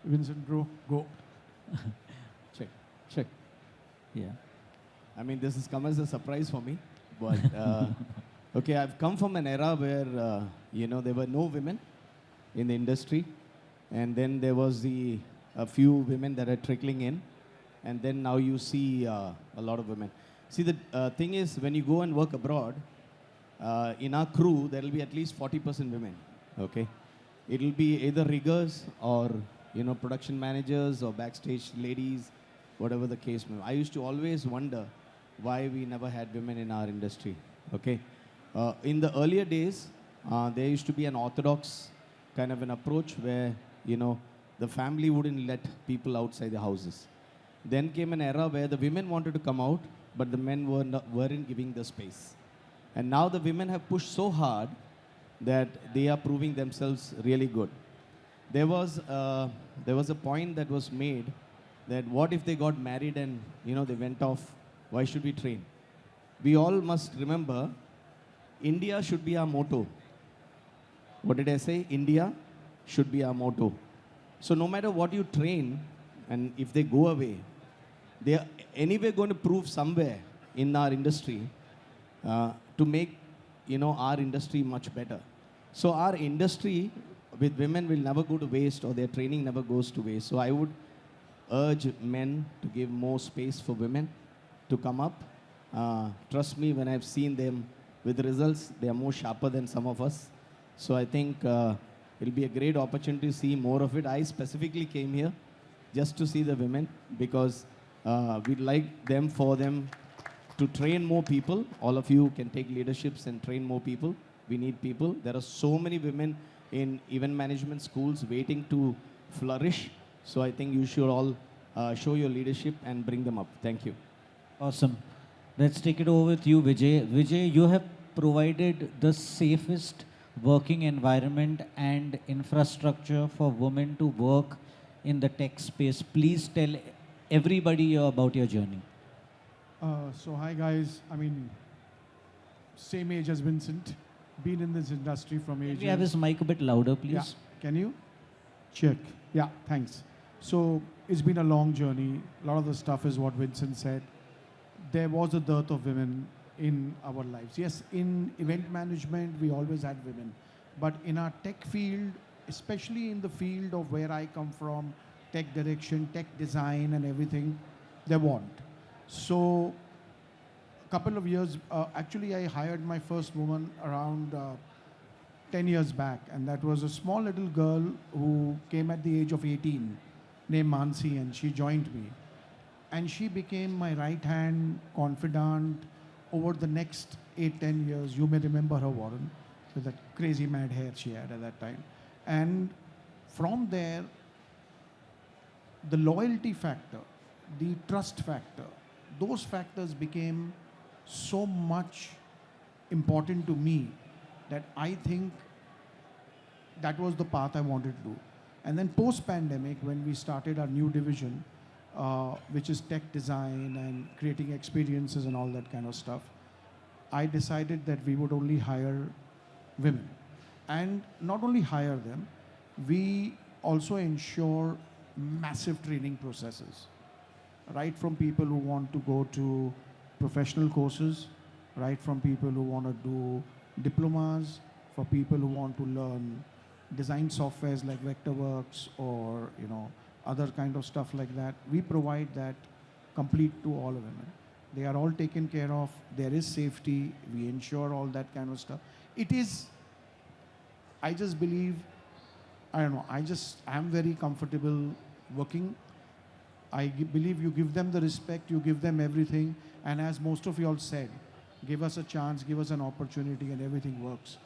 Vincent, bro, go. Check. Yeah. I mean, this has come as a surprise for me, but okay, I've come from an era where there were no women in the industry, and then there was a few women that are trickling in, and then now you see a lot of women. See, the thing is, when you go and work abroad, in our crew there will be at least 40% women. Okay, it will be either riggers or production managers or backstage ladies, whatever the case may be. I used to always wonder why we never had women in our industry. Okay, in the earlier days, there used to be an orthodox kind of an approach where the family wouldn't let people outside the houses. Then came an era where the women wanted to come out, but the men weren't giving the space. And now the women have pushed so hard that they are proving themselves really good. There was a point that was made that what if they got married and they went off? Why should we train? We all must remember, India should be our motto. What did I say? India should be our motto. So no matter what you train, and if they go away, they are anyway going to prove somewhere in our industry to make our industry much better. So our industry with women will never go to waste, or their training never goes to waste. So I would urge men to give more space for women to come up. Trust me, when I've seen them with results, they are more sharper than some of us. So I think It'll be a great opportunity to see more of it. I specifically came here just to see the women because we'd like for them to train more people. All of you can take leaderships and train more people. We need people. There are so many women in event management schools waiting to flourish. So I think you should all show your leadership and bring them up. Thank you. Awesome. Let's take it over with you, Vijay. Vijay, you have provided the safest working environment and infrastructure for women to work in the tech space. Please tell everybody about your journey. So hi guys, I mean, same age as Vincent, been in this industry from age. Can we have his mic a bit louder, please? Yeah, can you? Check. Yeah, thanks. So it's been a long journey. A lot of the stuff is what Vincent said. There was a dearth of women in our lives. Yes, in event management, we always had women. But in our tech field, especially in the field of where I come from, tech direction, tech design and everything, there weren't. So a couple of years, actually I hired my first woman around 10 years back, and that was a small little girl who came at the age of 18, named Mansi, and she joined me. And she became my right-hand confidant over the next 8-10 years. You may remember her, Warren, with that crazy mad hair she had at that time. And from there, the loyalty factor, the trust factor, those factors became so much important to me that I think that was the path I wanted to do. And then post-pandemic, when we started our new division, which is tech design and creating experiences and all that kind of stuff, I decided that we would only hire women. And not only hire them, we also ensure massive training processes, right from people who want to go to professional courses, right from people who want to do diplomas, for people who want to learn design softwares like Vectorworks or other kind of stuff like that. We provide that complete to all women. They are all taken care of. There is safety. We ensure all that kind of stuff. It is, I just believe, I don't know, I'm very comfortable working. I believe you give them the respect, you give them everything, and as most of you all said, give us a chance, give us an opportunity, and everything works.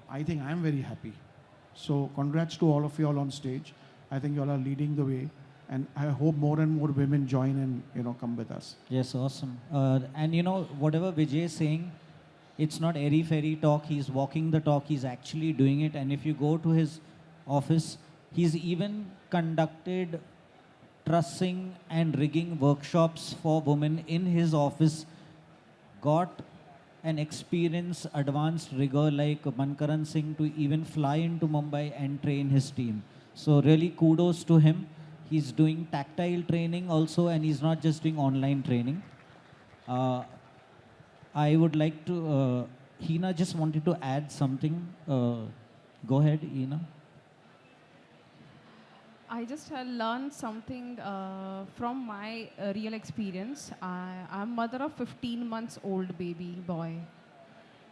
I think I'm very happy. So congrats to all of you all on stage. I think you all are leading the way, and I hope more and more women join and come with us. Yes, awesome. And whatever Vijay is saying, it's not airy-fairy talk. He's walking the talk. He's actually doing it. And if you go to his office, he's even conducted trussing and rigging workshops for women in his office, got an experienced advanced rigger like Mankaran Singh to even fly into Mumbai and train his team. So really kudos to him. He's doing tactile training also, and he's not just doing online training. I would like to, Hina just wanted to add something. Go ahead, Hina. I just learned something from my real experience. I'm mother of 15 months old baby boy.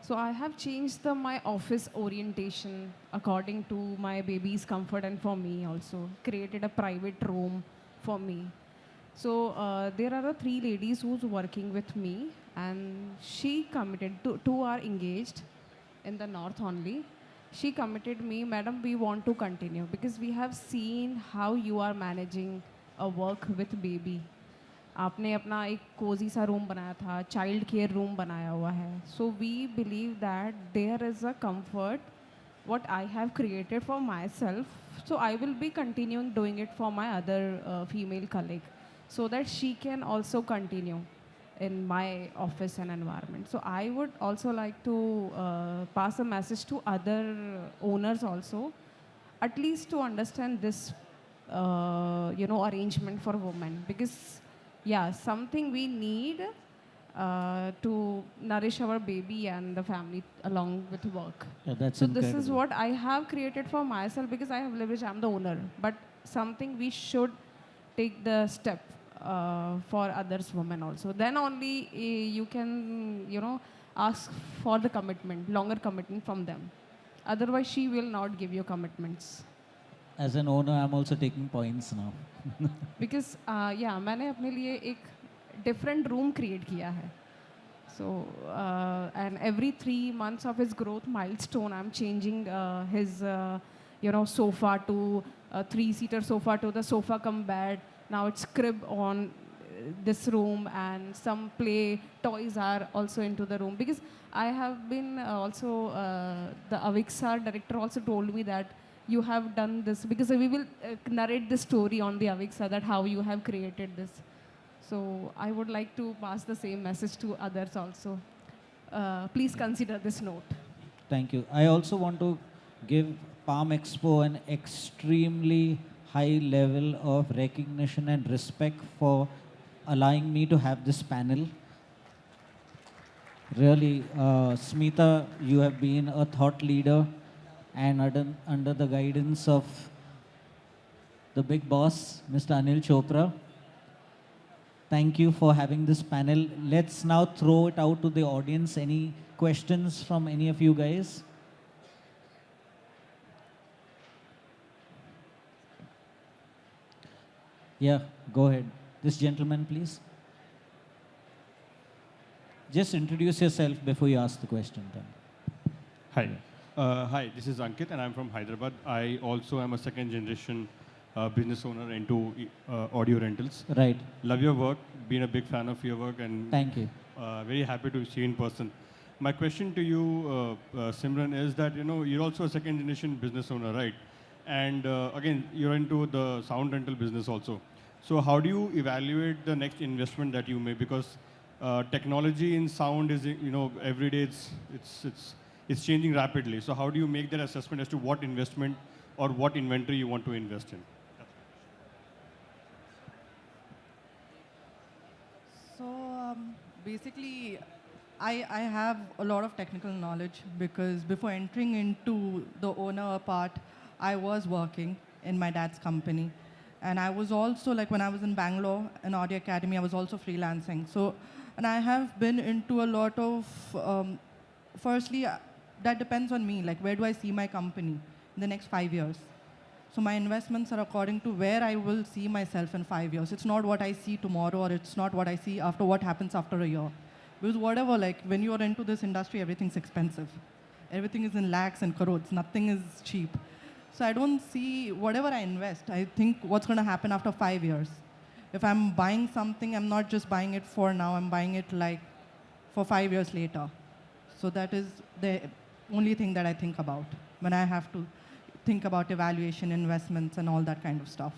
So I have changed my office orientation according to my baby's comfort and for me also. Created a private room for me. So there are 3 ladies who's working with me, and she committed, two are engaged in the north only. She committed me, madam, we want to continue because we have seen how you are managing a work with baby. आपने अपना एक cozy सा room बनाया था, child care room बनाया हुआ है. So we believe that there is a comfort what I have created for myself. So I will be continuing doing it for my other female colleague, so that she can also continue in my office and environment. So I would also like to pass a message to other owners also, at least to understand this, arrangement for women, because something we need to nourish our baby and the family along with work. Yeah, that's so incredible. This is what I have created for myself because I have leveraged, I'm the owner, but something we should take the step for others women also. Then only you can, ask for the commitment, longer commitment from them. Otherwise, she will not give you commitments. As an owner, I'm also taking points now. Because yeah, मैंने अपने लिए एक different room create किया है. So and every 3 months of his growth milestone, I'm changing his sofa to a 3-seater sofa to the sofa cum bed. Now it's crib on this room, and some play toys are also into the room. Because I have been also the Avixa director also told me that you have done this, because we will narrate the story on the Avixa that how you have created this. So I would like to pass the same message to others also. Please consider this note. Thank you. I also want to give Palm Expo an extremely high level of recognition and respect for allowing me to have this panel. Really, Smita, you have been a thought leader, and under the guidance of the big boss, Mr. Anil Chopra. Thank you for having this panel. Let's now throw it out to the audience. Any questions from any of you guys? Yeah, go ahead. This gentleman, please. Just introduce yourself before you ask the question. Then. Hi. Hi, this is Ankit, and I'm from Hyderabad. I also am a second generation business owner into audio rentals. Right. Love your work, been a big fan of your work, and thank you. Very happy to see you in person. My question to you, Simran, is that you're also a second generation business owner, right? And again, you're into the sound rental business also. So how do you evaluate the next investment that you make? Because technology in sound is, every day it's changing rapidly. So how do you make that assessment as to what investment or what inventory you want to invest in? So basically, I have a lot of technical knowledge, because before entering into the owner part, I was working in my dad's company. And I was also, like when I was in Bangalore, in Audio Academy, I was also freelancing. So, and I have been into a lot of, firstly, that depends on me, like where do I see my company in the next 5 years? So my investments are according to where I will see myself in 5 years. It's not what I see tomorrow, or it's not what I see after what happens after a year. Because whatever, like when you are into this industry, everything's expensive. Everything is in lakhs and crores, nothing is cheap. So I don't see whatever I invest, I think what's going to happen after 5 years. If I'm buying something, I'm not just buying it for now, I'm buying it like for 5 years later. So that is the only thing that I think about when I have to think about evaluation, investments, and all that kind of stuff.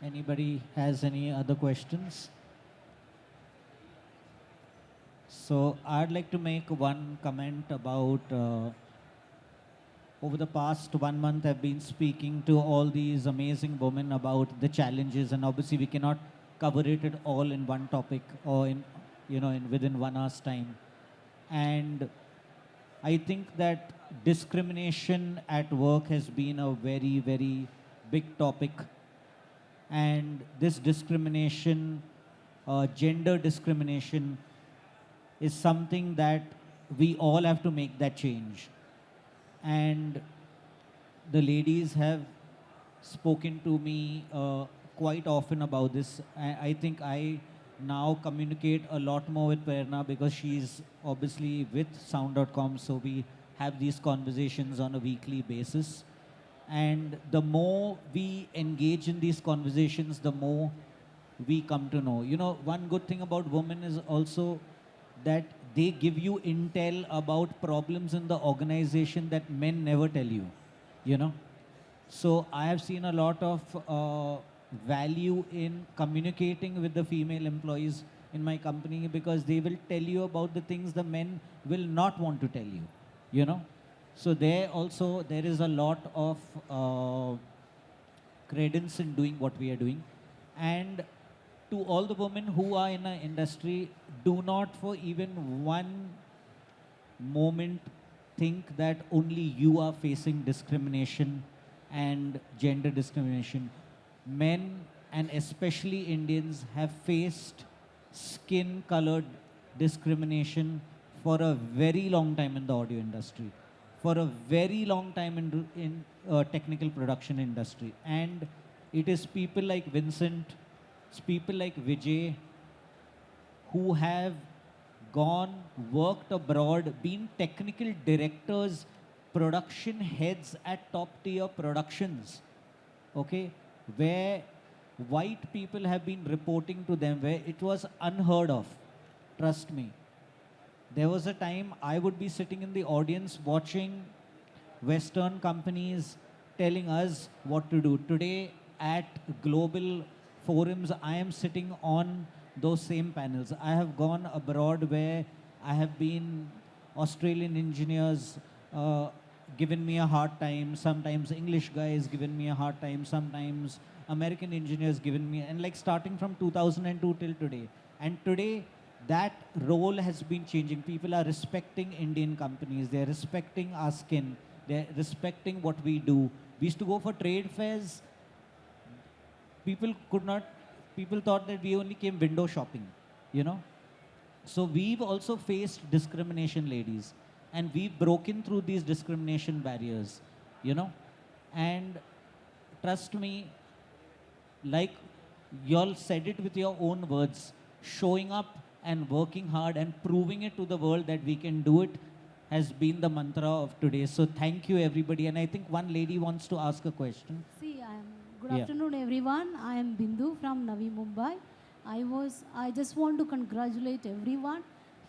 Anybody has any other questions? So I'd like to make one comment about over the past 1 month, I've been speaking to all these amazing women about the challenges, and obviously we cannot cover it all in one topic or within 1 hour's time. And I think that discrimination at work has been a very, very big topic. And this discrimination, gender discrimination, is something that we all have to make that change. And the ladies have spoken to me quite often about this. I think I now communicate a lot more with Prerna, because she's obviously with sound.com, so we have these conversations on a weekly basis. And the more we engage in these conversations, the more we come to know. One good thing about women is also that they give you intel about problems in the organization that men never tell you, So I have seen a lot of value in communicating with the female employees in my company, because they will tell you about the things the men will not want to tell you, So there is a lot of credence in doing what we are doing. And to all the women who are in our industry, do not for even one moment think that only you are facing discrimination and gender discrimination. Men, and especially Indians, have faced skin-colored discrimination for a very long time in the audio industry. for a very long time in technical production industry. And it is people like Vincent, it's people like Vijay, who have gone, worked abroad, been technical directors, production heads at top tier productions, okay, where white people have been reporting to them, where it was unheard of. Trust me. There was a time I would be sitting in the audience watching Western companies telling us what to do. Today at global forums, I am sitting on those same panels. I have gone abroad where I have been Australian engineers given me a hard time, sometimes English guys given me a hard time, sometimes American engineers given me, and like starting from 2002 till today. And today, that role has been changing. People are respecting Indian companies. They're respecting our skin. They're respecting what we do. We used to go for trade fairs. People thought that we only came window shopping, you know. So we've also faced discrimination, ladies. And we've broken through these discrimination barriers, you know. And trust me, like y'all said it with your own words, showing up and working hard and proving it to the world that we can do it has been the mantra of today. So thank you, everybody. And I think one lady wants to ask a question. Good afternoon, everyone. I am Bindu from Navi Mumbai. I just want to congratulate everyone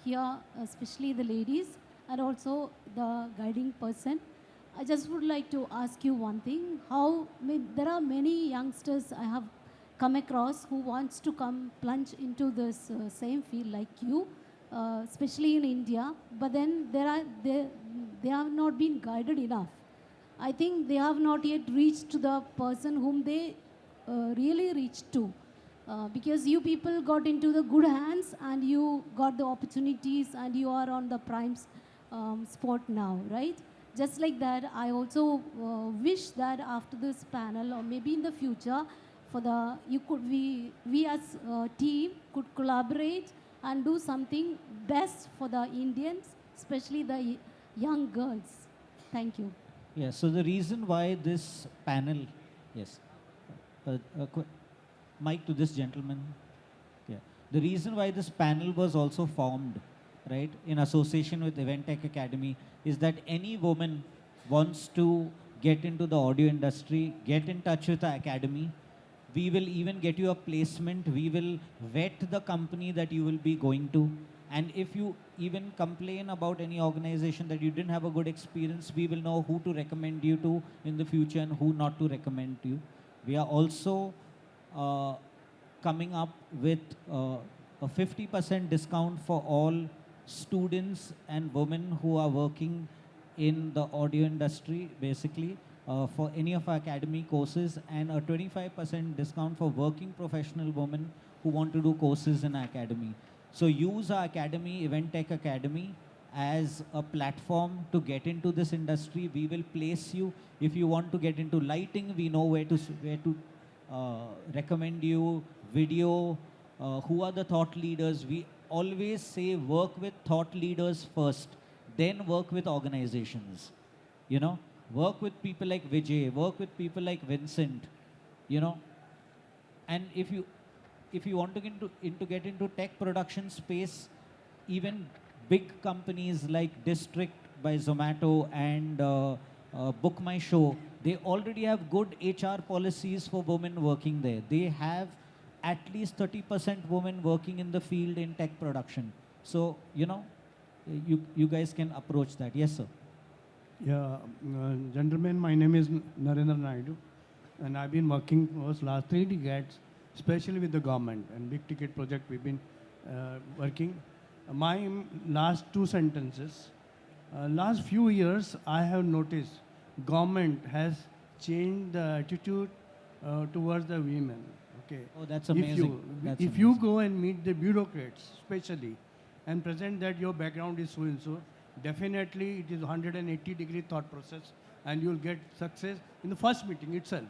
here, especially the ladies and also the guiding person. I just would like to ask you one thing. There are many youngsters I have come across who wants to come plunge into this same field like you, especially in India, but then they have not been guided enough. I think they have not yet reached to the person whom they really reached to. Because you people got into the good hands and you got the opportunities and you are on the prime spot now, right? Just like that, I also wish that after this panel or maybe in the future, we as a team could collaborate and do something best for the Indians, especially the young girls. Thank you. Yeah, so the reason why this panel, yes, mic to this gentleman. Yeah, the reason why this panel was also formed, right, in association with EvenTech Academy is that any woman wants to get into the audio industry, get in touch with the academy. We will even get you a placement. We will vet the company that you will be going to. And if you even complain about any organization that you didn't have a good experience, we will know who to recommend you to in the future and who not to recommend you. We are also coming up with a 50% discount for all students and women who are working in the audio industry, basically, for any of our academy courses, and a 25% discount for working professional women who want to do courses in our academy. So use our academy, EvenTech Academy, as a platform to get into this industry. We will place you. If you want to get into lighting, we know where to recommend you. Video, who are the thought leaders. We always say work with thought leaders first, then work with organizations. You know, work with people like Vijay, work with people like Vincent, you know. And if you want to get into tech production space, even big companies like District by Zomato and Book My Show, they already have good HR policies for women working there. They have at least 30% women working in the field in tech production. So, you know, you guys can approach that. Yes, sir. Yeah, gentlemen, my name is Narendra Naidu, and I've been working for the last 3 decades, especially with the government and big ticket project we've been working. My last 2 sentences. Last few years, I have noticed government has changed the attitude towards the women. Okay. Oh, that's amazing. If you go and meet the bureaucrats, especially, and present that your background is so and so, definitely it is 180-degree thought process, and you'll get success in the first meeting itself,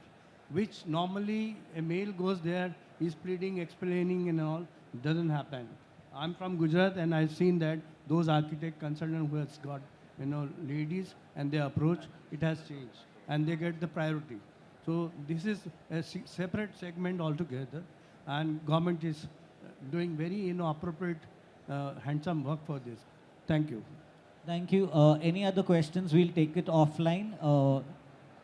which normally a male goes there, he's pleading, explaining and all, doesn't happen. I'm from Gujarat and I've seen that those architect consultants who has got ladies and their approach, it has changed, and they get the priority. So this is a separate segment altogether, and government is doing very appropriate, handsome work for this. Thank you. Thank you. Any other questions? We'll take it offline.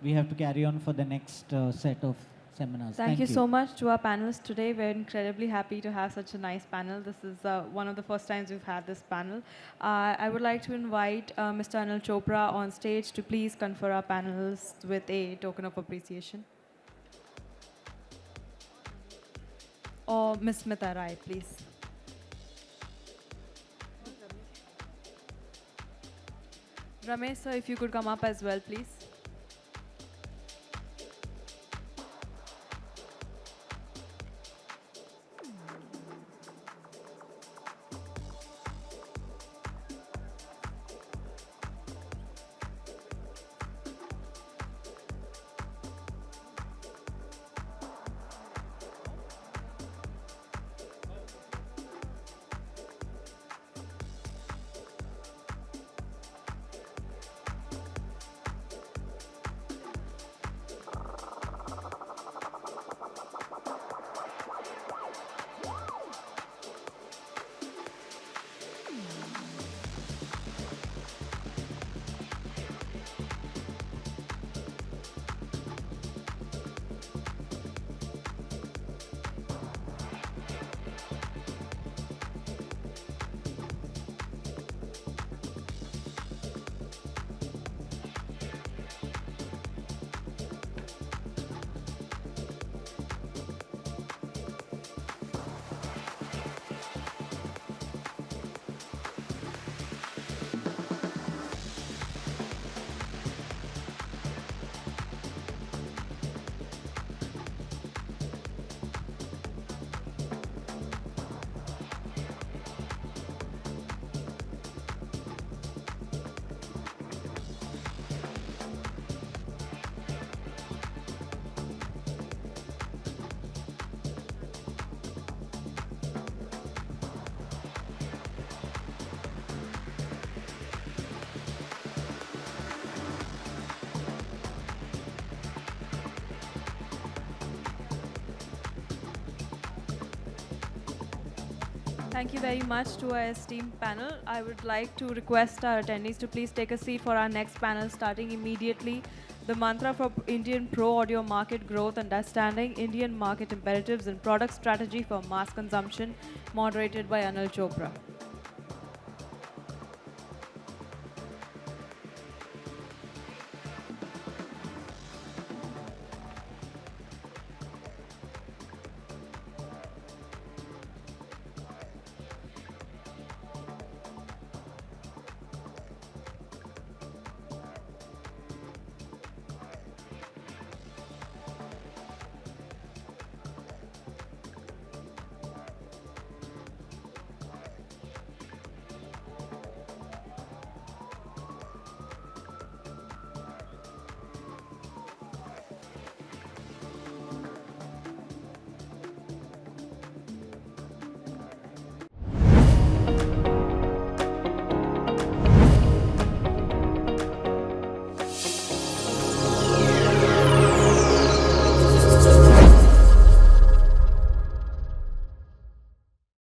We have to carry on for the next set of seminars. Thank you so much to our panelists today. We're incredibly happy to have such a nice panel. This is one of the first times we've had this panel. I would like to invite Mr. Anil Chopra on stage to please confer our panelists with a token of appreciation. Or Ms. Smita Rai, please. Ramesh, sir, if you could come up as well, please. Thank you very much to our esteemed panel. I would like to request our attendees to please take a seat for our next panel starting immediately. The mantra for Indian pro audio market growth, understanding Indian market imperatives and product strategy for mass consumption, moderated by Anil Chopra.